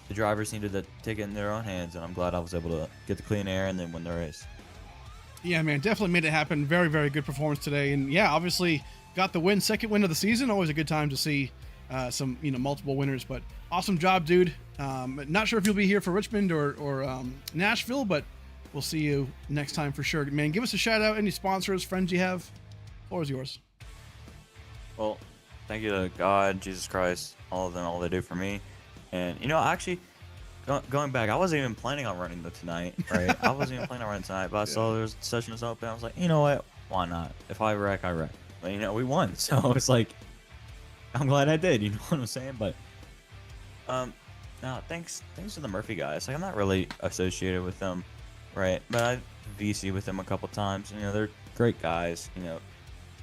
the drivers needed to take it in their own hands, and I'm glad I was able to get the clean air and then win the race. Yeah, man, definitely made it happen. Very, very good performance today, and yeah, obviously got the win, second win of the season. Always a good time to see some multiple winners. But awesome job, dude. Not sure if you'll be here for Richmond or Nashville, but we'll see you next time for sure. Man, give us a shout out. Any sponsors, friends you have? Floor is yours. Well, thank you to God, Jesus Christ, all of them, all they do for me. And actually, going back, I wasn't even planning on running tonight, right? I wasn't even planning on running tonight, but I saw there was session was open. I was like, you know what? Why not? If I wreck, I wreck. But we won, so it's like, I'm glad I did. You know what I'm saying? But no, thanks to the Murphy guys. Like, I'm not really associated with them, right? But I VC with them a couple times. They're great guys.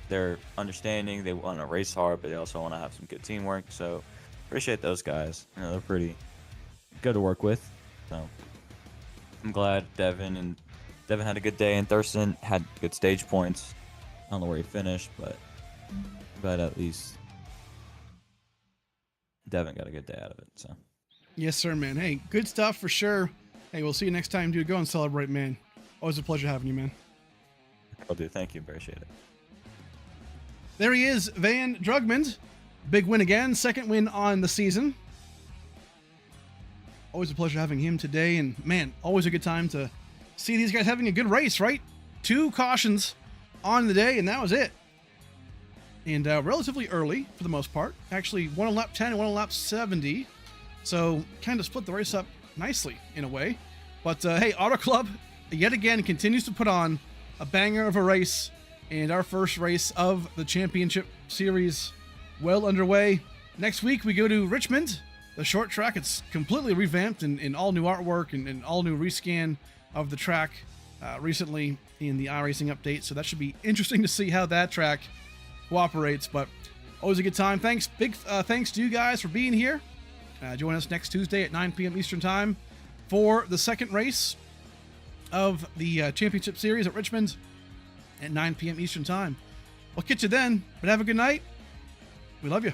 They're understanding. They want to race hard, but they also want to have some good teamwork. So appreciate those guys. They're pretty good to work with. So I'm glad Devin had a good day, and Thurston had good stage points. I don't know where he finished, but at least Devin got a good day out of it. So Yes, sir, man. Hey, good stuff for sure. Hey, we'll see you next time, dude. Go and celebrate, man. Always a pleasure having you, man. I'll do. Thank you. Appreciate it. There he is, Van Drugmond. Big win again, second win on the season. Always a pleasure having him today, and man, always a good time to see these guys having a good race, right? 2 cautions on the day, and that was it. And relatively early for the most part. Actually, one on lap 10 and one on lap 70. So kind of split the race up nicely in a way. But hey, Auto Club yet again continues to put on a banger of a race, and our first race of the championship series well underway. Next week we go to Richmond, the short track. It's completely revamped and all new artwork and all new rescan of the track recently in the iRacing update. So that should be interesting to see how that track cooperates, but always a good time. Big thanks to you guys for being here. Join us next Tuesday at 9 p.m. Eastern Time for the second race of the championship series at Richmond at 9 p.m. Eastern Time. We'll catch you then, but have a good night. We love you.